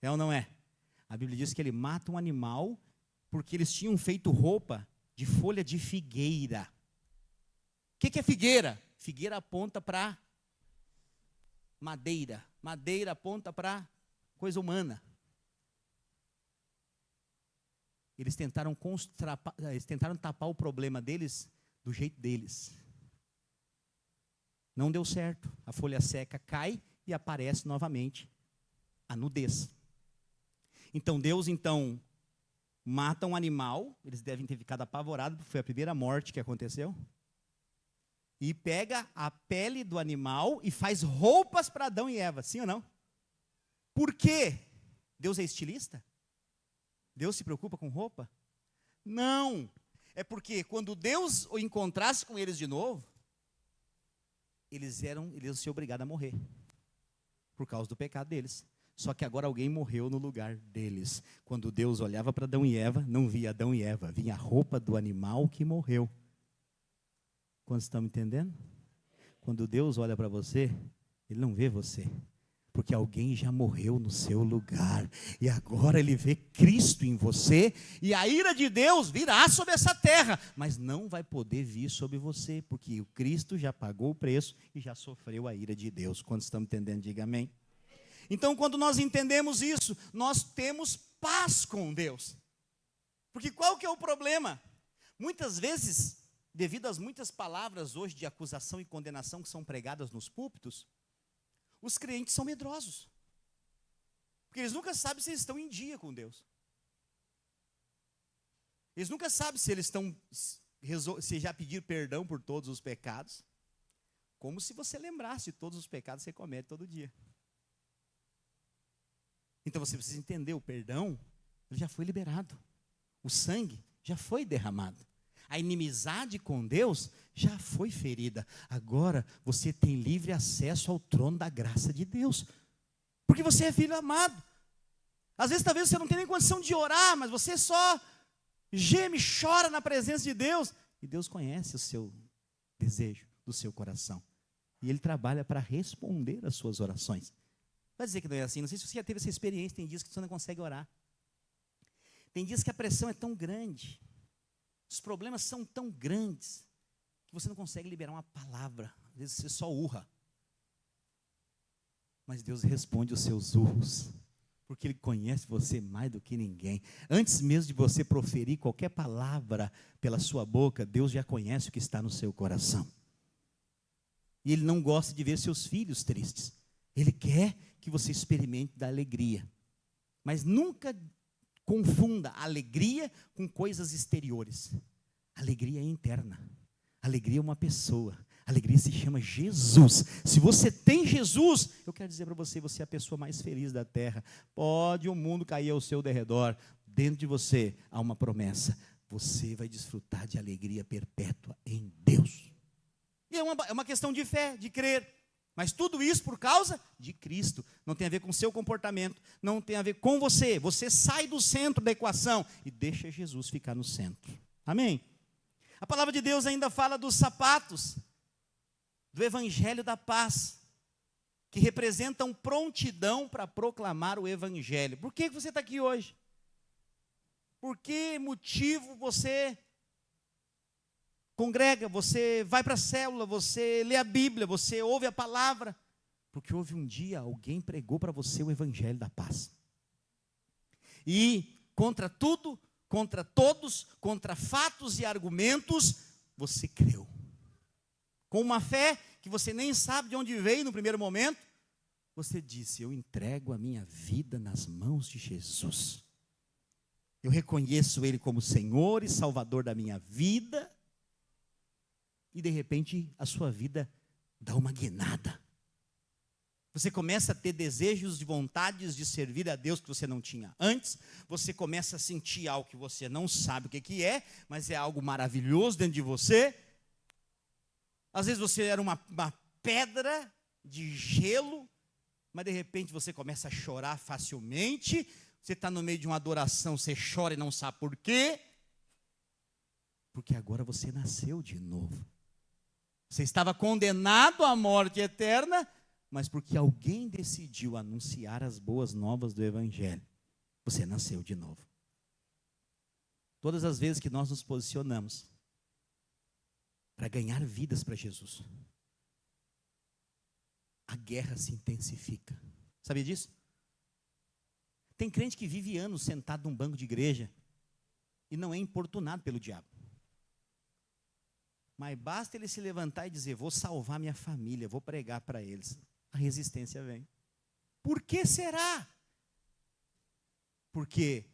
É ou não é? A Bíblia diz que ele mata um animal porque eles tinham feito roupa de folha de figueira. O que é figueira? Figueira aponta para madeira. Madeira aponta para coisa humana. Eles tentaram tapar o problema deles do jeito deles. Não deu certo. A folha seca cai e aparece novamente a nudez. Então Deus mata um animal, eles devem ter ficado apavorados, porque foi a primeira morte que aconteceu. E pega a pele do animal e faz roupas para Adão e Eva, sim ou não? Por quê? Deus é estilista? Deus se preocupa com roupa? Não. É porque quando Deus o encontrasse com eles de novo, eles iam ser obrigados a morrer. Por causa do pecado deles. Só que agora alguém morreu no lugar deles. Quando Deus olhava para Adão e Eva, não via Adão e Eva, vinha a roupa do animal que morreu. Quantos estão me entendendo? Quando Deus olha para você, Ele não vê você. Porque alguém já morreu no seu lugar. E agora Ele vê Cristo em você. E a ira de Deus virá sobre essa terra. Mas não vai poder vir sobre você. Porque o Cristo já pagou o preço e já sofreu a ira de Deus. Quando estamos entendendo, diga amém. Então, quando nós entendemos isso, nós temos paz com Deus. Porque qual que é o problema? Muitas vezes, devido às muitas palavras hoje de acusação e condenação que são pregadas nos púlpitos, os crentes são medrosos. Porque eles nunca sabem se eles estão em dia com Deus. Eles nunca sabem se eles se já pediram perdão por todos os pecados. Como se você lembrasse de todos os pecados que você comete todo dia. Então você precisa entender, o perdão, ele já foi liberado. O sangue já foi derramado. A inimizade com Deus já foi ferida. Agora você tem livre acesso ao trono da graça de Deus. Porque você é filho amado. Às vezes, talvez você não tenha nem condição de orar, mas você só geme, chora na presença de Deus. E Deus conhece o seu desejo do seu coração. E Ele trabalha para responder às suas orações. Vai dizer que não é assim. Não sei se você já teve essa experiência. Tem dias que você não consegue orar. Tem dias que a pressão é tão grande. Os problemas são tão grandes. Que você não consegue liberar uma palavra. Às vezes você só urra. Mas Deus responde os seus urros. Porque Ele conhece você mais do que ninguém. Antes mesmo de você proferir qualquer palavra pela sua boca, Deus já conhece o que está no seu coração. E Ele não gosta de ver seus filhos tristes. Ele quer que você experimente da alegria. Mas nunca confunda alegria com coisas exteriores. Alegria é interna. Alegria é uma pessoa. Alegria se chama Jesus. Se você tem Jesus, eu quero dizer para você, você é a pessoa mais feliz da terra. Pode o mundo cair ao seu derredor. Dentro de você há uma promessa. Você vai desfrutar de alegria perpétua em Deus. E é uma questão de fé, de crer. Mas tudo isso por causa de Cristo. Não tem a ver com o seu comportamento. Não tem a ver com você. Você sai do centro da equação e deixa Jesus ficar no centro. Amém? A palavra de Deus ainda fala dos sapatos do Evangelho da Paz, que representam prontidão para proclamar o Evangelho. Por que você está aqui hoje? Por que motivo você congrega, você vai para a célula, você lê a Bíblia, você ouve a palavra? Porque houve um dia, alguém pregou para você o Evangelho da Paz. E contra tudo, contra todos, contra fatos e argumentos, você creu. Com uma fé que você nem sabe de onde veio no primeiro momento, você disse: eu entrego a minha vida nas mãos de Jesus. Eu reconheço Ele como Senhor e Salvador da minha vida. E de repente a sua vida dá uma guinada. Você começa a ter desejos e vontades de servir a Deus que você não tinha antes. Você começa a sentir algo que você não sabe o que é, mas é algo maravilhoso dentro de você. Às vezes você era uma pedra de gelo, mas de repente você começa a chorar facilmente. Você está no meio de uma adoração, você chora e não sabe por quê. Porque agora você nasceu de novo. Você estava condenado à morte eterna, mas porque alguém decidiu anunciar as boas novas do Evangelho, você nasceu de novo. Todas as vezes que nós nos posicionamos para ganhar vidas para Jesus, a guerra se intensifica. Sabia disso? Tem crente que vive anos sentado num banco de igreja e não é importunado pelo diabo. Mas basta ele se levantar e dizer: vou salvar minha família, vou pregar para eles. A resistência vem. Por que será? Porque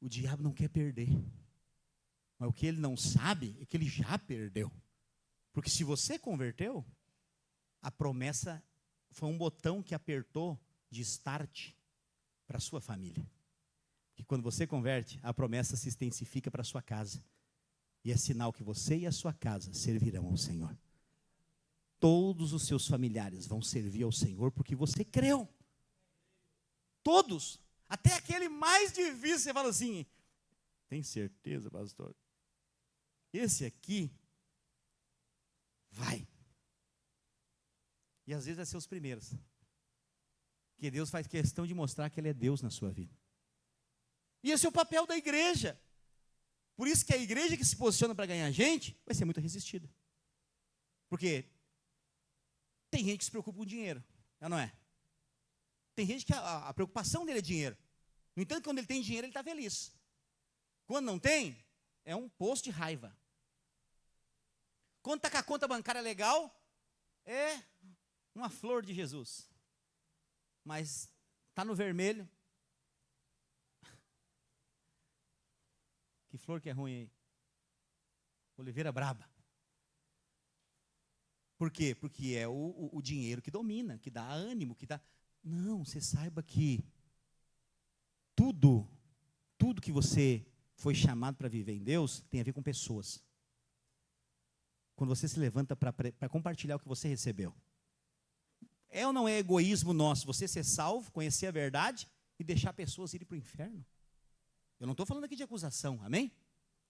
o diabo não quer perder. Mas o que ele não sabe é que ele já perdeu. Porque se você converteu, a promessa foi um botão que apertou de start para a sua família. Que quando você converte, a promessa se intensifica para a sua casa. E é sinal que você e a sua casa servirão ao Senhor. Todos os seus familiares vão servir ao Senhor porque você creu. Todos. Até aquele mais difícil, você fala assim: tem certeza, pastor? Esse aqui vai. E às vezes vai ser os primeiros. Porque Deus faz questão de mostrar que Ele é Deus na sua vida. E esse é o papel da igreja. Por isso que a igreja que se posiciona para ganhar gente, vai ser muito resistida. Porque tem gente que se preocupa com dinheiro, não é? Tem gente que a preocupação dele é dinheiro. No entanto, quando ele tem dinheiro, ele está feliz. Quando não tem, é um poço de raiva. Quando está com a conta bancária legal, é uma flor de Jesus. Mas está no vermelho. Que flor que é ruim aí? Oliveira braba. Por quê? Porque é o dinheiro que domina, que dá ânimo, que dá... Não, você saiba que tudo que você foi chamado para viver em Deus tem a ver com pessoas. quando você se levanta para compartilhar o que você recebeu. É ou não é egoísmo nosso você ser salvo, conhecer a verdade e deixar pessoas irem para o inferno? Eu não estou falando aqui de acusação, amém?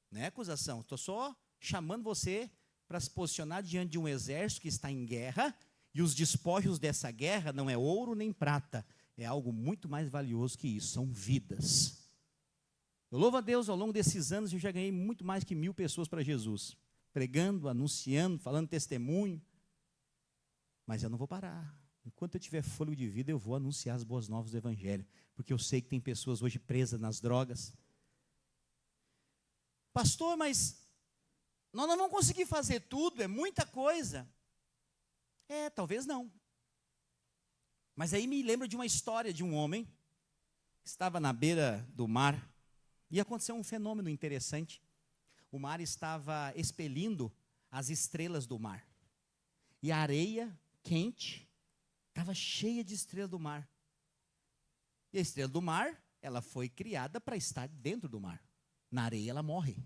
Não é acusação, estou só chamando você para se posicionar diante de um exército que está em guerra, e os despojos dessa guerra não é ouro nem prata, é algo muito mais valioso que isso, são vidas. Eu louvo a Deus, ao longo desses anos eu já ganhei muito mais que 1000 pessoas para Jesus, pregando, anunciando, falando testemunho, mas eu não vou parar. Enquanto eu tiver fôlego de vida, eu vou anunciar as boas novas do Evangelho, porque eu sei que tem pessoas hoje presas nas drogas. Pastor, mas nós não vamos conseguir fazer tudo, é muita coisa. Talvez não. Mas aí me lembro de uma história de um homem que estava na beira do mar e aconteceu um fenômeno interessante. O mar estava expelindo as estrelas do mar. E a areia quente estava cheia de estrelas do mar. E a estrela do mar, ela foi criada para estar dentro do mar. Na areia ela morre.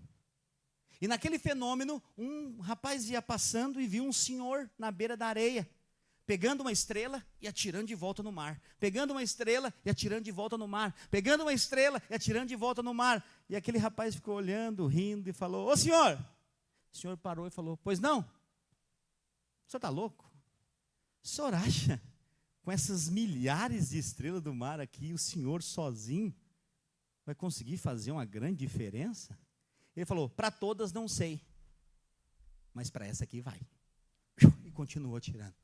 E naquele fenômeno, um rapaz ia passando e viu um senhor na beira da areia, pegando uma estrela e atirando de volta no mar. Pegando uma estrela e atirando de volta no mar. Pegando uma estrela e atirando de volta no mar. E aquele rapaz ficou olhando, rindo e falou: ô senhor! O senhor parou e falou: pois não? O senhor está louco? O senhor acha, com essas milhares de estrelas do mar aqui, o senhor sozinho vai conseguir fazer uma grande diferença? Ele falou: para todas não sei, mas para essa aqui vai. E continuou tirando.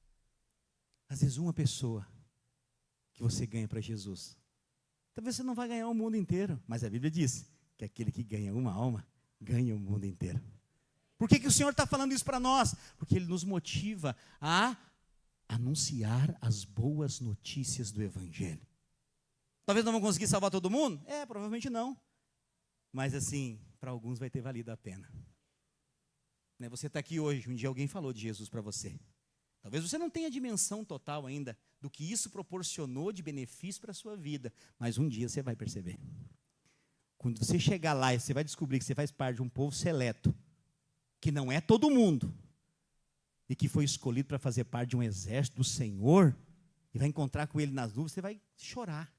Às vezes uma pessoa que você ganha para Jesus, talvez você não vai ganhar o mundo inteiro, mas a Bíblia diz que aquele que ganha uma alma, ganha o mundo inteiro. Por que o Senhor está falando isso para nós? Porque Ele nos motiva a anunciar as boas notícias do Evangelho. Talvez não vamos conseguir salvar todo mundo? Provavelmente não. Mas assim, para alguns vai ter valido a pena. Você está aqui hoje, um dia alguém falou de Jesus para você. Talvez você não tenha a dimensão total ainda do que isso proporcionou de benefício para a sua vida, mas um dia você vai perceber. Quando você chegar lá e você vai descobrir que você faz parte de um povo seleto, que não é todo mundo, e que foi escolhido para fazer parte de um exército do Senhor, e vai encontrar com Ele nas nuvens, você vai chorar.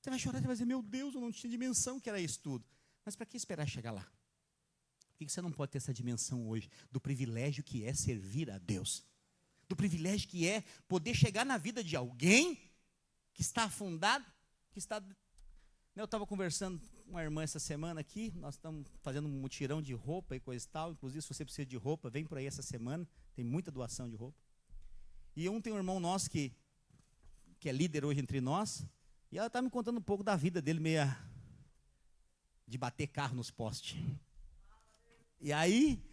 Você vai chorar, você vai dizer: meu Deus, eu não tinha dimensão que era isso tudo. Mas para que esperar chegar lá? Por que você não pode ter essa dimensão hoje do privilégio que é servir a Deus? Do privilégio que é poder chegar na vida de alguém que está afundado, que está... Eu estava conversando com uma irmã essa semana aqui, nós estamos fazendo um mutirão de roupa e coisa e tal, inclusive se você precisa de roupa, vem por aí essa semana, tem muita doação de roupa. E tem um irmão nosso que é líder hoje entre nós, e ela está me contando um pouco da vida dele, meia de bater carro nos postes. E aí,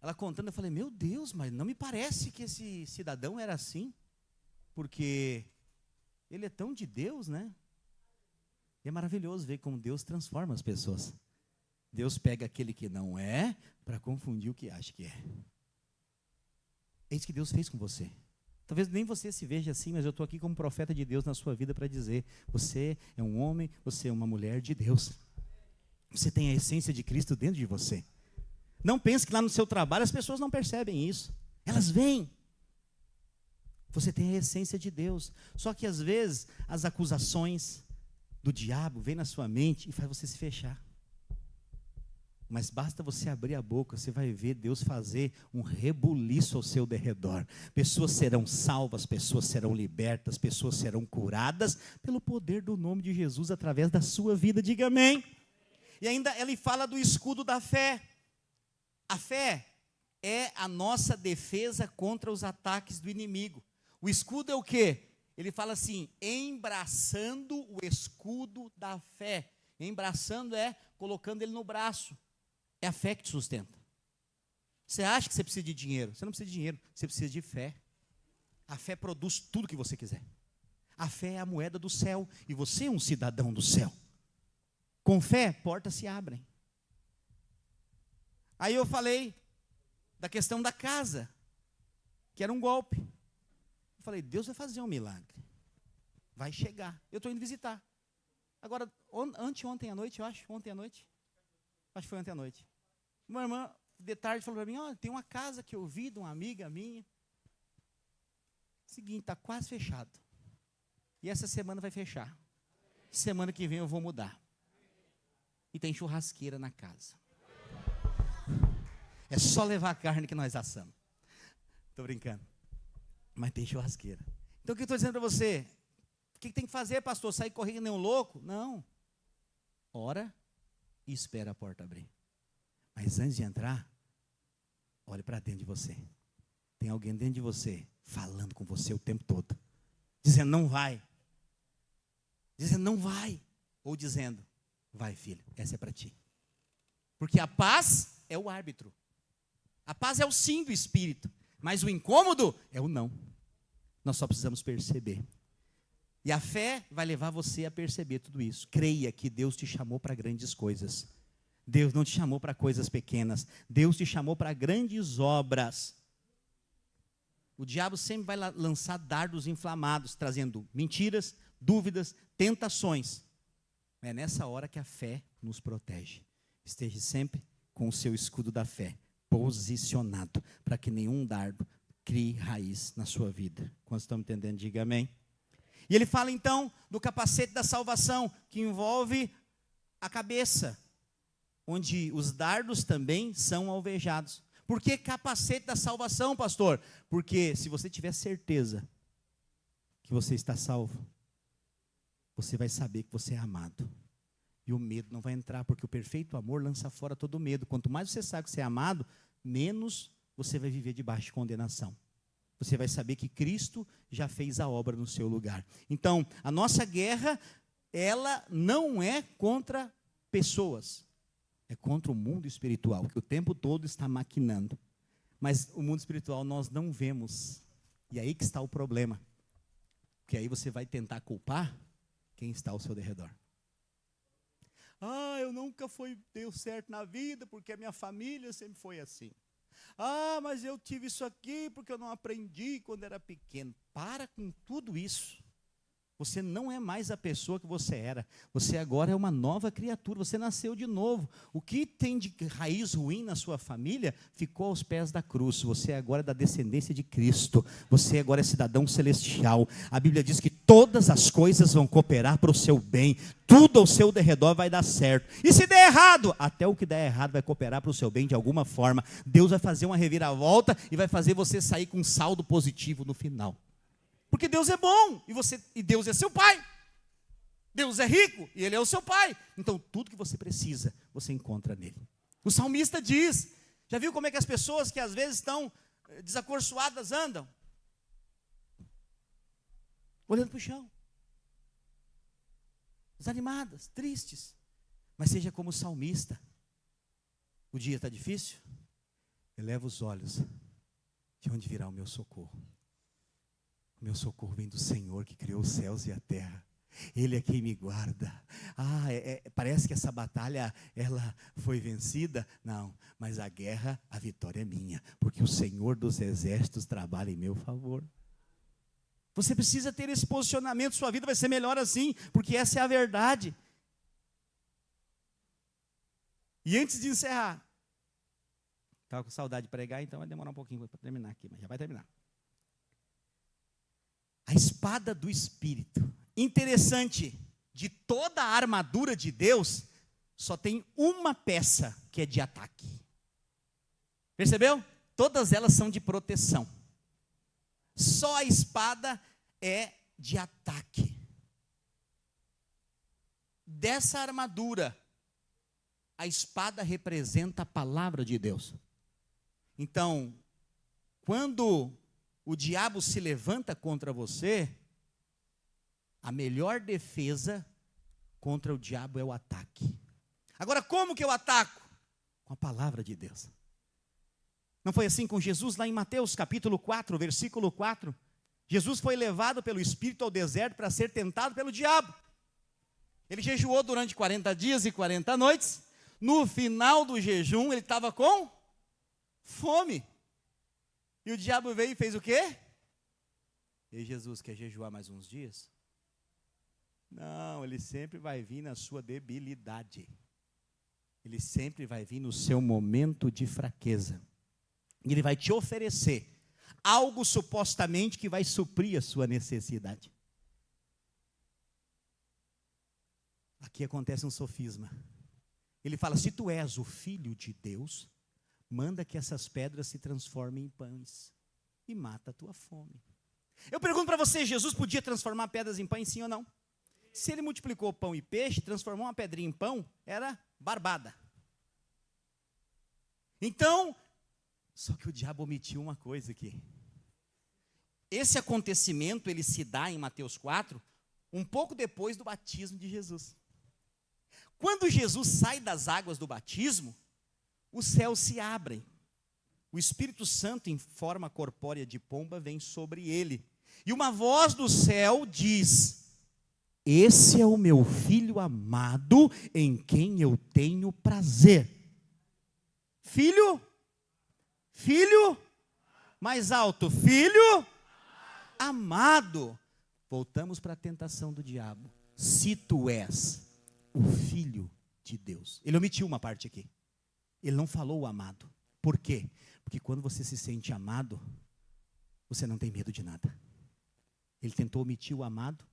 ela contando, eu falei: meu Deus, mas não me parece que esse cidadão era assim, porque ele é tão de Deus, né? E é maravilhoso ver como Deus transforma as pessoas. Deus pega aquele que não é, para confundir o que acha que é. É isso que Deus fez com você. Talvez nem você se veja assim, mas eu estou aqui como profeta de Deus na sua vida para dizer: você é um homem, você é uma mulher de Deus. Você tem a essência de Cristo dentro de você. Não pense que lá no seu trabalho as pessoas não percebem isso. Elas veem. Você tem a essência de Deus. Só que às vezes as acusações do diabo vêm na sua mente e faz você se fechar. Mas basta você abrir a boca, você vai ver Deus fazer um rebuliço ao seu derredor. Pessoas serão salvas, pessoas serão libertas, pessoas serão curadas pelo poder do nome de Jesus através da sua vida. Diga amém. E ainda ele fala do escudo da fé. A fé é a nossa defesa contra os ataques do inimigo. O escudo é o quê? Ele fala assim: embraçando o escudo da fé. Embraçando é colocando ele no braço. É a fé que te sustenta. Você acha que você precisa de dinheiro? Você não precisa de dinheiro, você precisa de fé. A fé produz tudo que você quiser. A fé é a moeda do céu e você é um cidadão do céu. Com fé, portas se abrem. Aí eu falei da questão da casa, que era um golpe. Eu falei: Deus vai fazer um milagre. Vai chegar. Eu estou indo visitar. Agora, ontem à noite, eu acho. Ontem à noite. Acho que foi ontem à noite. Uma irmã de tarde falou para mim, olha, tem uma casa que eu vi de uma amiga minha. Seguinte, está quase fechado. E essa semana vai fechar. Semana que vem eu vou mudar. E tem churrasqueira na casa. É só levar a carne que nós assamos. Estou brincando. Mas tem churrasqueira. Então o que eu estou dizendo para você? O que tem que fazer, pastor? Sair correndo nem um louco? Não. Ora e espera a porta abrir. Mas antes de entrar, olhe para dentro de você. Tem alguém dentro de você falando com você o tempo todo. Dizendo, não vai. Dizendo, não vai. Ou dizendo, vai, filho, essa é para ti. Porque a paz é o árbitro. A paz é o sim do Espírito. Mas o incômodo é o não. Nós só precisamos perceber. E a fé vai levar você a perceber tudo isso. Creia que Deus te chamou para grandes coisas. Deus não te chamou para coisas pequenas. Deus te chamou para grandes obras. O diabo sempre vai lançar dardos inflamados, trazendo mentiras, dúvidas, tentações. É nessa hora que a fé nos protege. Esteja sempre com o seu escudo da fé posicionado, para que nenhum dardo crie raiz na sua vida. Quando estão me entendendo, diga amém. E ele fala então do capacete da salvação, que envolve a cabeça, onde os dardos também são alvejados. Por que capacete da salvação, pastor? Porque se você tiver certeza que você está salvo, você vai saber que você é amado. E o medo não vai entrar, porque o perfeito amor lança fora todo medo. Quanto mais você sabe que você é amado, menos você vai viver debaixo de condenação. Você vai saber que Cristo já fez a obra no seu lugar. Então, a nossa guerra, ela não é contra pessoas. É contra o mundo espiritual, que o tempo todo está maquinando. Mas o mundo espiritual nós não vemos. E aí que está o problema. Porque aí você vai tentar culpar quem está ao seu derredor. Eu nunca deu certo na vida, porque a minha família sempre foi assim. Mas eu tive isso aqui porque eu não aprendi quando era pequeno. Para com tudo isso. Você não é mais a pessoa que você era. Você agora é uma nova criatura. Você nasceu de novo. O que tem de raiz ruim na sua família ficou aos pés da cruz. Você agora é da descendência de Cristo. Você agora é cidadão celestial. A Bíblia diz que todas as coisas vão cooperar para o seu bem. Tudo ao seu derredor vai dar certo. E se der errado, até o que der errado vai cooperar para o seu bem de alguma forma. Deus vai fazer uma reviravolta e vai fazer você sair com um saldo positivo no final. Porque Deus é bom, e Deus é seu pai. Deus é rico, e Ele é o seu pai. Então, tudo que você precisa, você encontra nele. O salmista diz, já viu como é que as pessoas que às vezes estão desacorçoadas andam? Olhando para o chão. Desanimadas, tristes. Mas seja como o salmista. O dia está difícil? Eleva os olhos. De onde virá o meu socorro? O meu socorro vem do Senhor que criou os céus e a terra. Ele é quem me guarda. Parece que essa batalha ela foi vencida. Não, mas a guerra, a vitória é minha. Porque o Senhor dos exércitos trabalha em meu favor. Você precisa ter esse posicionamento. Sua vida vai ser melhor assim. Porque essa é a verdade. E antes de encerrar. Estava com saudade de pregar, então vai demorar um pouquinho para terminar aqui. Mas já vai terminar. A espada do Espírito. Interessante, de toda a armadura de Deus, só tem uma peça que é de ataque. Percebeu? Todas elas são de proteção. Só a espada é de ataque. Dessa armadura, a espada representa a palavra de Deus. Então, quando o diabo se levanta contra você, a melhor defesa contra o diabo é o ataque. Agora, como que eu ataco? Com a palavra de Deus. Não foi assim com Jesus lá em Mateus capítulo 4, versículo 4? Jesus foi levado pelo Espírito ao deserto para ser tentado pelo diabo. Ele jejuou durante 40 dias e 40 noites. No final do jejum, ele estava com fome. E o diabo veio e fez o quê? E Jesus quer jejuar mais uns dias? Não, ele sempre vai vir na sua debilidade. ele sempre vai vir no seu momento de fraqueza. E ele vai te oferecer algo supostamente que vai suprir a sua necessidade. Aqui acontece um sofisma. Ele fala: se tu és o filho de Deus, manda que essas pedras se transformem em pães e mata a tua fome. Eu pergunto para você, Jesus podia transformar pedras em pães, sim ou não? Se ele multiplicou pão e peixe, transformou uma pedrinha em pão, era barbada. Então, só que o diabo omitiu uma coisa aqui. Esse acontecimento, ele se dá em Mateus 4, um pouco depois do batismo de Jesus. Quando Jesus sai das águas do batismo, os céus se abrem. O Espírito Santo, em forma corpórea de pomba, vem sobre ele. E uma voz do céu diz: esse é o meu filho amado, em quem eu tenho prazer. Filho? Filho? Mais alto. Filho? Amado. Voltamos para a tentação do diabo. Se tu és o filho de Deus. Ele omitiu uma parte aqui. Ele não falou o amado. Por quê? Porque quando você se sente amado, você não tem medo de nada. Ele tentou omitir o amado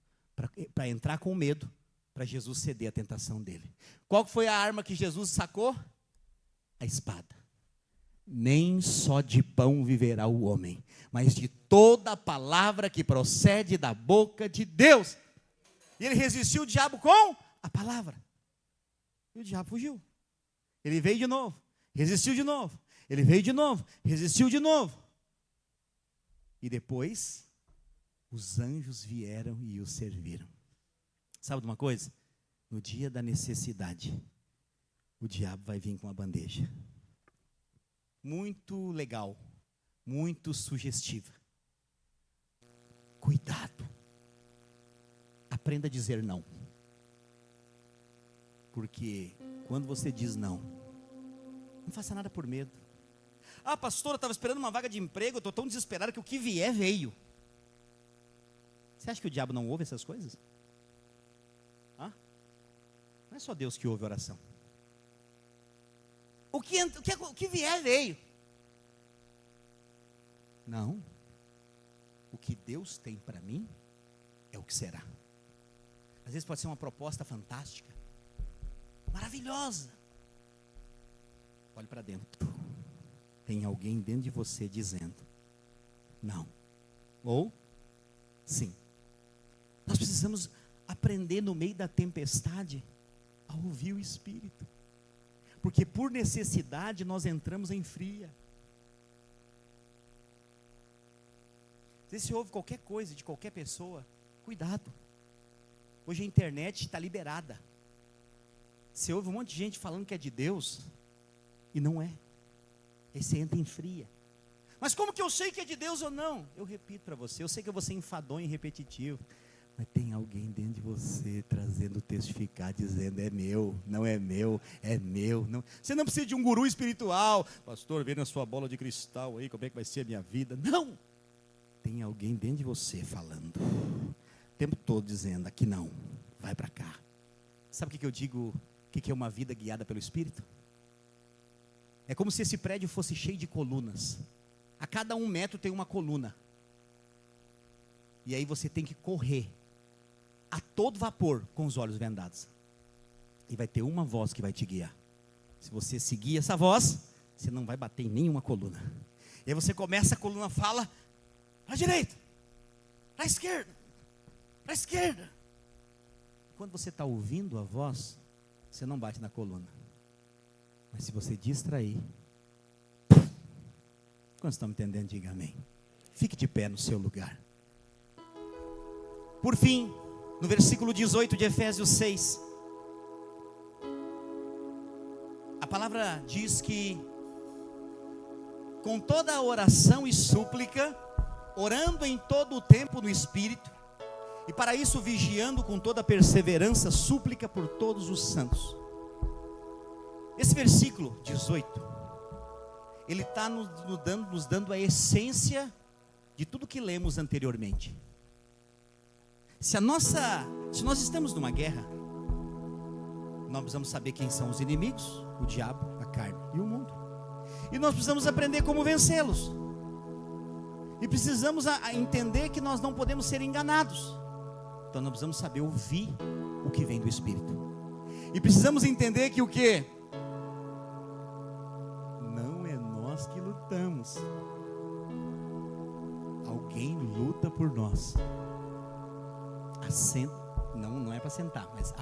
para entrar com medo, para Jesus ceder à tentação dele. Qual foi a arma que Jesus sacou? A espada. Nem só de pão viverá o homem, mas de toda a palavra que procede da boca de Deus. E ele resistiu o diabo com a palavra. E o diabo fugiu. Ele veio de novo, resistiu de novo. Ele veio de novo, resistiu de novo. E depois, os anjos vieram e o serviram. Sabe de uma coisa? No dia da necessidade, o diabo vai vir com uma bandeja. Muito legal, muito sugestiva. Cuidado. Aprenda a dizer não. Porque quando você diz não, não faça nada por medo. Ah, pastor, eu estava esperando uma vaga de emprego, eu estou tão desesperado que o que vier veio. Você acha que o diabo não ouve essas coisas? Hã? Não é só Deus que ouve a oração. O que vier veio. Não. O que Deus tem para mim é o que será. Às vezes pode ser uma proposta fantástica, maravilhosa. Olhe para dentro. Tem alguém dentro de você dizendo não. Ou sim. Nós precisamos aprender no meio da tempestade a ouvir o Espírito. Porque por necessidade nós entramos em fria. Se você ouve qualquer coisa de qualquer pessoa, cuidado. Hoje a internet está liberada. Você ouve um monte de gente falando que é de Deus e não é. Aí você entra em fria. Mas como que eu sei que é de Deus ou não? Eu repito para você, eu sei que eu vou ser enfadonho e repetitivo. Mas tem alguém dentro de você trazendo testificar, dizendo é meu, não é meu, é meu. Não. Você não precisa de um guru espiritual. Pastor, vê na sua bola de cristal aí, como é que vai ser a minha vida. Não. Tem alguém dentro de você falando. O tempo todo dizendo, aqui não, vai para cá. Sabe o que eu digo, o que é uma vida guiada pelo Espírito? É como se esse prédio fosse cheio de colunas. A cada 1 metro tem uma coluna. E aí você tem que correr a todo vapor com os olhos vendados. E vai ter uma voz que vai te guiar. Se você seguir essa voz, você não vai bater em nenhuma coluna. E aí você começa, a coluna fala, para a direita, para a esquerda, para a esquerda. Quando você está ouvindo a voz, você não bate na coluna. Mas se você distrair, quando estão me entendendo, diga amém. Fique de pé no seu lugar. Por fim, no versículo 18 de Efésios 6, a palavra diz que com toda a oração e súplica, orando em todo o tempo no Espírito, e para isso vigiando com toda perseverança, súplica por todos os santos. Esse versículo 18, ele está nos dando a essência de tudo que lemos anteriormente. Se nós estamos numa guerra, nós precisamos saber quem são os inimigos, o diabo, a carne e o mundo. E nós precisamos aprender como vencê-los. E precisamos entender que nós não podemos ser enganados. Então nós precisamos saber ouvir o que vem do Espírito. E precisamos entender que o quê? Não é nós que lutamos. Alguém luta por nós. Assenta, não é para sentar, mas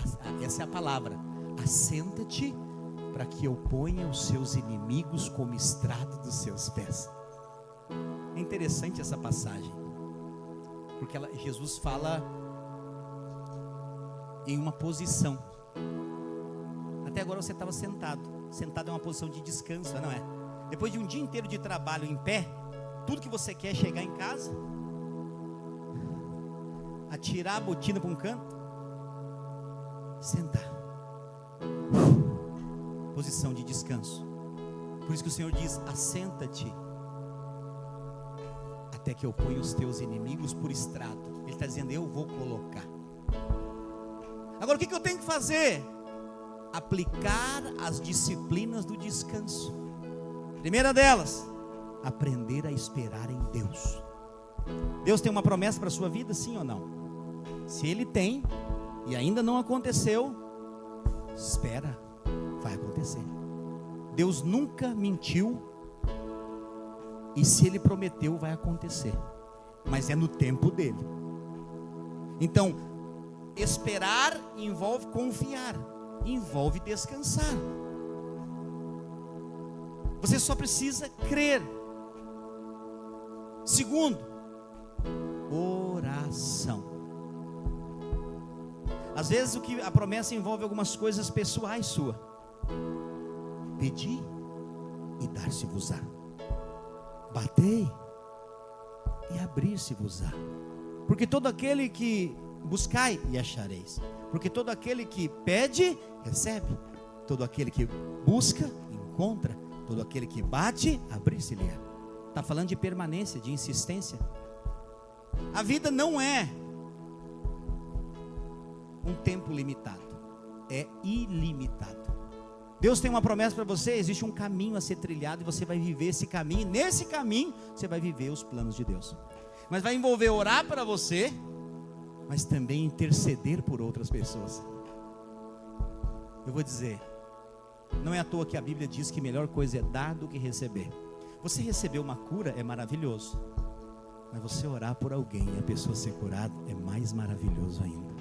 essa é a palavra. Assenta-te para que eu ponha os seus inimigos como estrado dos seus pés. É interessante essa passagem, porque Jesus fala em uma posição. Até agora você estava sentado. Sentado é uma posição de descanso, não é? Depois de um dia inteiro de trabalho em pé, tudo que você quer é chegar em casa, atirar a botina para um canto, sentar. Posição de descanso. Por isso que o Senhor diz: assenta-te até que eu ponha os teus inimigos por estrado. Ele está dizendo: eu vou colocar. Agora o que eu tenho que fazer? Aplicar as disciplinas do descanso. Primeira delas, aprender a esperar em Deus. Deus tem uma promessa para a sua vida, sim ou não? Se Ele tem e ainda não aconteceu, espera, vai acontecer. Deus nunca mentiu, e se Ele prometeu, vai acontecer, mas é no tempo dele. Então, esperar envolve confiar, envolve descansar. Você só precisa crer. Segundo, oração. Às vezes a promessa envolve algumas coisas pessoais sua. Pedi e dar-se-vos-á. Batei e abrir-se-vos-á. Porque todo aquele que buscai e achareis. Porque todo aquele que pede, recebe. Todo aquele que busca, encontra. Todo aquele que bate, abrir-se-lhe-á. Está falando de permanência, de insistência. A vida não é um tempo limitado, é ilimitado. Deus tem uma promessa para você, existe um caminho a ser trilhado e você vai viver esse caminho, e nesse caminho você vai viver os planos de Deus. Mas vai envolver orar para você, mas também interceder por outras pessoas. Eu vou dizer, não é à toa que a Bíblia diz que a melhor coisa é dar do que receber. Você receber uma cura é maravilhoso, mas você orar por alguém e a pessoa ser curada é mais maravilhoso ainda.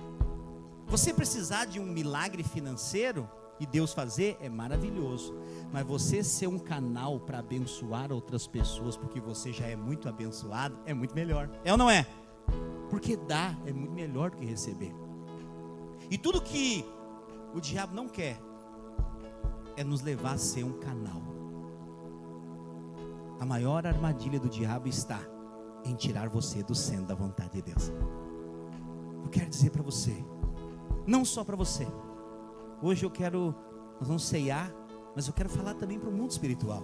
Você precisar de um milagre financeiro e Deus fazer é maravilhoso, mas você ser um canal para abençoar outras pessoas, porque você já é muito abençoado, é muito melhor. É ou não é? Porque dar é muito melhor do que receber. E tudo que o diabo não quer é nos levar a ser um canal. A maior armadilha do diabo está em tirar você do centro da vontade de Deus. Eu quero dizer para você, não só para você. Hoje nós vamos ceiar, mas eu quero falar também para o mundo espiritual.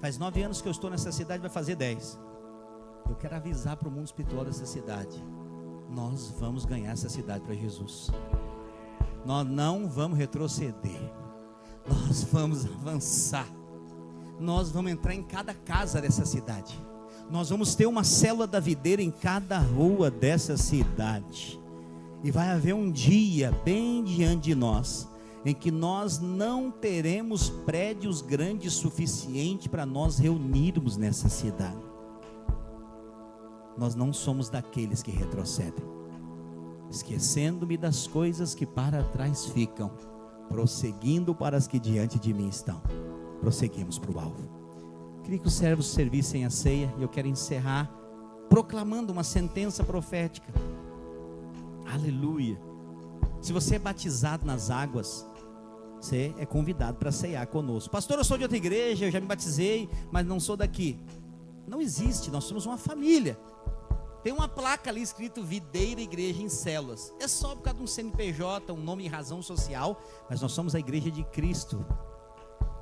Faz 9 anos que eu estou nessa cidade, vai fazer 10. Eu quero avisar para o mundo espiritual dessa cidade: nós vamos ganhar essa cidade para Jesus. Nós não vamos retroceder, nós vamos avançar. Nós vamos entrar em cada casa dessa cidade. Nós vamos ter uma célula da videira em cada rua dessa cidade. E vai haver um dia bem diante de nós, em que nós não teremos prédios grandes suficiente para nós reunirmos nessa cidade. Nós não somos daqueles que retrocedem, esquecendo-me das coisas que para trás ficam, prosseguindo para as que diante de mim estão. Prosseguimos para o alvo. Queria que os servos servissem a ceia, e eu quero encerrar proclamando uma sentença profética. Aleluia. Se você é batizado nas águas, você é convidado para ceiar conosco. Pastor, eu sou de outra igreja, eu já me batizei, mas não sou daqui. Não existe, nós somos uma família. Tem uma placa ali escrito Videira Igreja em Células. É só por causa de um CNPJ, um nome e razão social, mas nós somos a igreja de Cristo.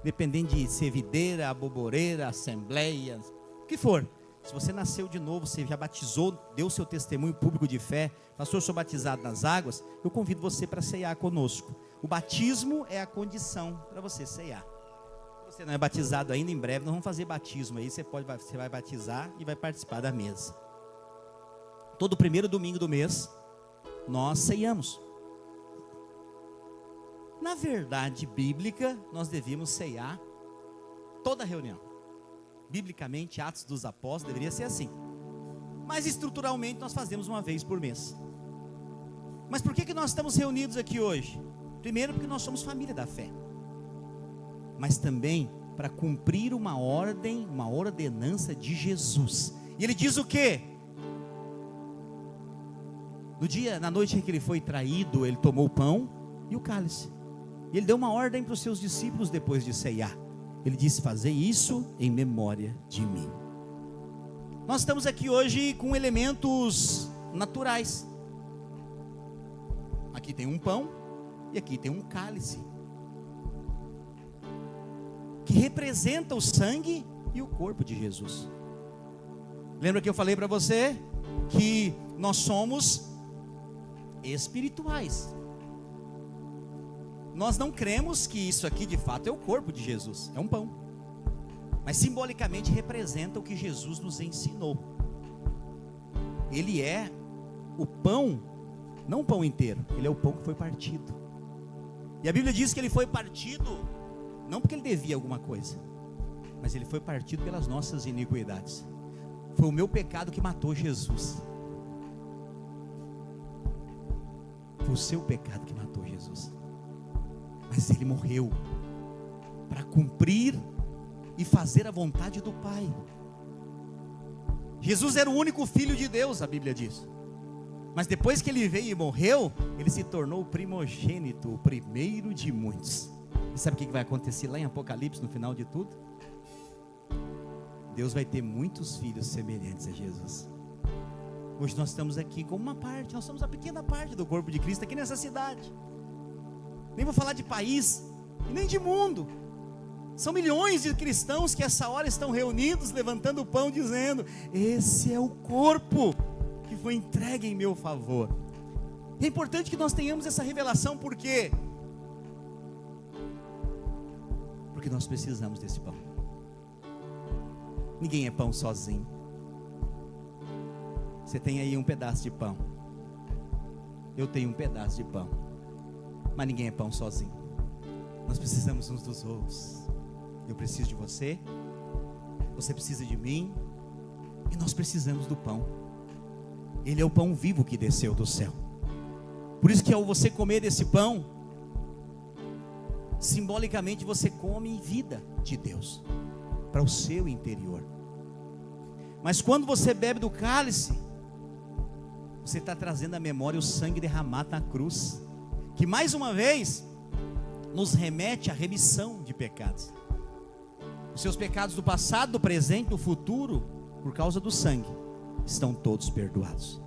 Dependendo de ser videira, aboboreira, assembleia, o que for. Se você nasceu de novo, você já batizou, deu seu testemunho público de fé, pastor, eu sou batizado nas águas, eu convido você para ceiar conosco. O batismo é a condição para você ceiar. Se você não é batizado ainda, em breve nós vamos fazer batismo aí. Você vai batizar e vai participar da mesa. Todo primeiro domingo do mês, nós ceiamos. Na verdade bíblica, nós devíamos ceiar toda reunião. Biblicamente, Atos dos Apóstolos deveria ser assim. Mas estruturalmente nós fazemos uma vez por mês. Mas por que nós estamos reunidos aqui hoje? Primeiro porque nós somos família da fé. Mas também para cumprir uma ordem, uma ordenança de Jesus. E ele diz o quê? Na noite em que ele foi traído, ele tomou o pão e o cálice. E ele deu uma ordem para os seus discípulos depois de ceiar. Ele disse: fazei isso em memória de mim. Nós estamos aqui hoje com elementos naturais. Aqui tem um pão e aqui tem um cálice, que representa o sangue e o corpo de Jesus. Lembra que eu falei para você que nós somos espirituais. Nós não cremos que isso aqui de fato é o corpo de Jesus, é um pão, mas simbolicamente representa o que Jesus nos ensinou. Ele é o pão, não o pão inteiro, ele é o pão que foi partido. E a Bíblia diz que ele foi partido não porque ele devia alguma coisa, mas ele foi partido pelas nossas iniquidades. Foi o meu pecado que matou Jesus. Foi o seu pecado que matou Jesus. Mas ele morreu para cumprir e fazer a vontade do Pai. Jesus era o único filho de Deus, a Bíblia diz. Mas depois que ele veio e morreu, ele se tornou o primogênito, o primeiro de muitos. E sabe o que vai acontecer lá em Apocalipse, no final de tudo? Deus vai ter muitos filhos semelhantes a Jesus. Hoje nós estamos aqui como uma parte, nós somos a pequena parte do corpo de Cristo aqui nessa cidade. Nem vou falar de país, e nem de mundo. São milhões de cristãos que essa hora estão reunidos, levantando o pão, dizendo: esse é o corpo que foi entregue em meu favor. É importante que nós tenhamos essa revelação, porque nós precisamos desse pão. Ninguém é pão sozinho. Você tem aí um pedaço de pão, eu tenho um pedaço de pão, mas ninguém é pão sozinho. Nós precisamos uns dos outros. Eu preciso de você, você precisa de mim, e nós precisamos do pão. Ele é o pão vivo que desceu do céu. Por isso que ao você comer desse pão, simbolicamente você come vida de Deus para o seu interior. Mas quando você bebe do cálice, você está trazendo à memória o sangue derramado na cruz, que mais uma vez nos remete à remissão de pecados. Os seus pecados do passado, do presente, do futuro, por causa do sangue, estão todos perdoados.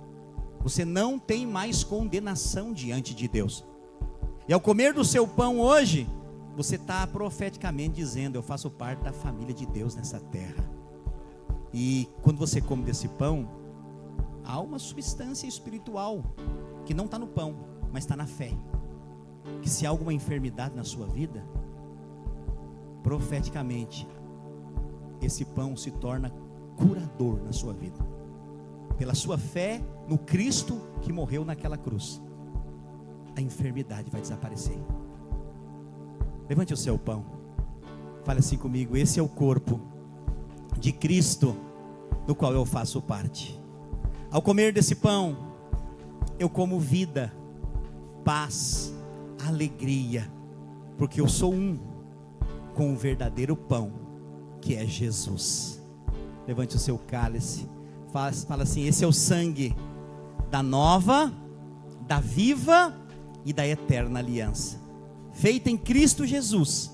Você não tem mais condenação diante de Deus. E ao comer do seu pão hoje, você está profeticamente dizendo: eu faço parte da família de Deus nessa terra. E quando você come desse pão, há uma substância espiritual que não está no pão, mas está na fé. Que se há alguma enfermidade na sua vida, profeticamente, esse pão se torna curador na sua vida. Pela sua fé no Cristo que morreu naquela cruz, a enfermidade vai desaparecer. Levante o seu pão, fale assim comigo: esse é o corpo de Cristo, do qual eu faço parte. Ao comer desse pão, eu como vida, paz, alegria, porque eu sou um com o verdadeiro pão, que é Jesus. Levante o seu cálice, fala assim: esse é o sangue da nova, da viva e da eterna aliança, feita em Cristo Jesus,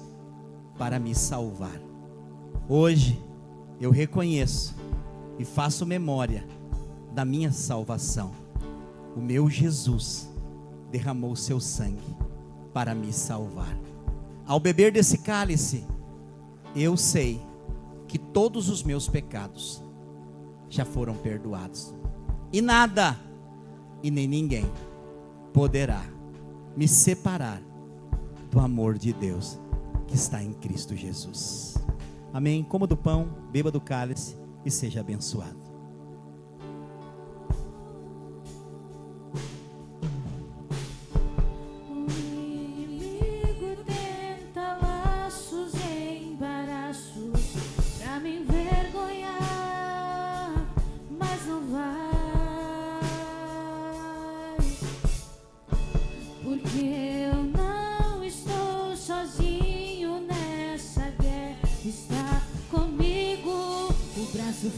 para me salvar. Hoje eu reconheço e faço memória da minha salvação. O meu Jesus derramou o seu sangue para me salvar. Ao beber desse cálice, eu sei que todos os meus pecados já foram perdoados, e nada e nem ninguém poderá me separar do amor de Deus que está em Cristo Jesus. Amém? Coma do pão, beba do cálice e seja abençoado.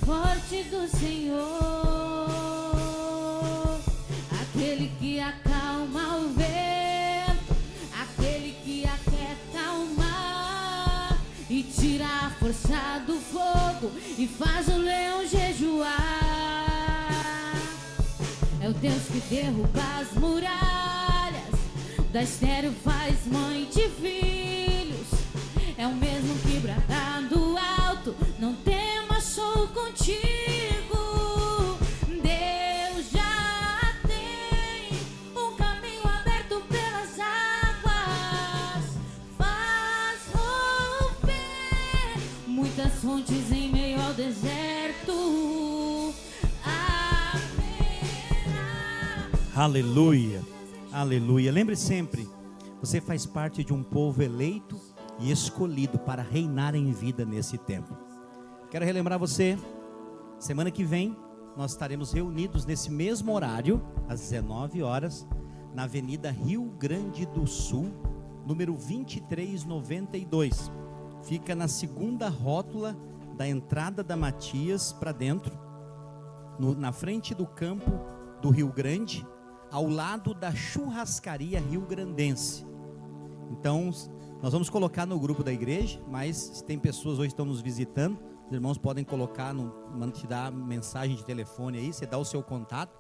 Forte do Senhor, aquele que acalma o vento, aquele que aquieta o mar e tira a força do fogo e faz o leão jejuar. É o Deus que derruba as muralhas, da estéril faz mãe de filhos. É o mesmo que brada do alto, não temas, sou contigo. Deus já tem um caminho aberto pelas águas, faz romper muitas fontes em meio ao deserto. Aleluia, aleluia. Lembre sempre, você faz parte de um povo eleito e escolhido para reinar em vida nesse tempo. Quero relembrar você, semana que vem nós estaremos reunidos nesse mesmo horário, às 19 horas, na Avenida Rio Grande do Sul, número 2392. Fica na segunda rótula da entrada da Matias para dentro, na frente do campo do Rio Grande, ao lado da churrascaria Rio Grandense. Então, nós vamos colocar no grupo da igreja, mas se tem pessoas hoje que estão nos visitando, os irmãos podem colocar, te dar mensagem de telefone aí, você dá o seu contato,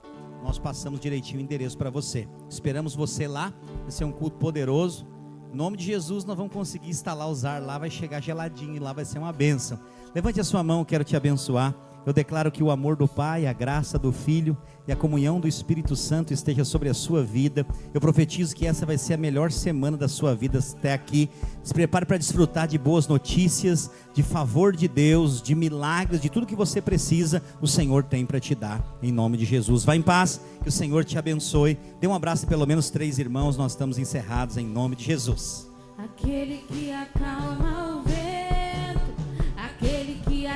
nós passamos direitinho o endereço para você. Esperamos você lá, vai ser um culto poderoso. Em nome de Jesus nós vamos conseguir instalar os ar lá, vai chegar geladinho e lá vai ser uma bênção. Levante a sua mão, quero te abençoar. Eu declaro que o amor do Pai, a graça do Filho e a comunhão do Espírito Santo esteja sobre a sua vida. Eu profetizo que essa vai ser a melhor semana da sua vida até aqui. Se prepare para desfrutar de boas notícias, de favor de Deus, de milagres, de tudo que você precisa, o Senhor tem para te dar, em nome de Jesus. Vá em paz, que o Senhor te abençoe. Dê um abraço a pelo menos 3 irmãos, nós estamos encerrados em nome de Jesus. Aquele que acalma o vento, aquele que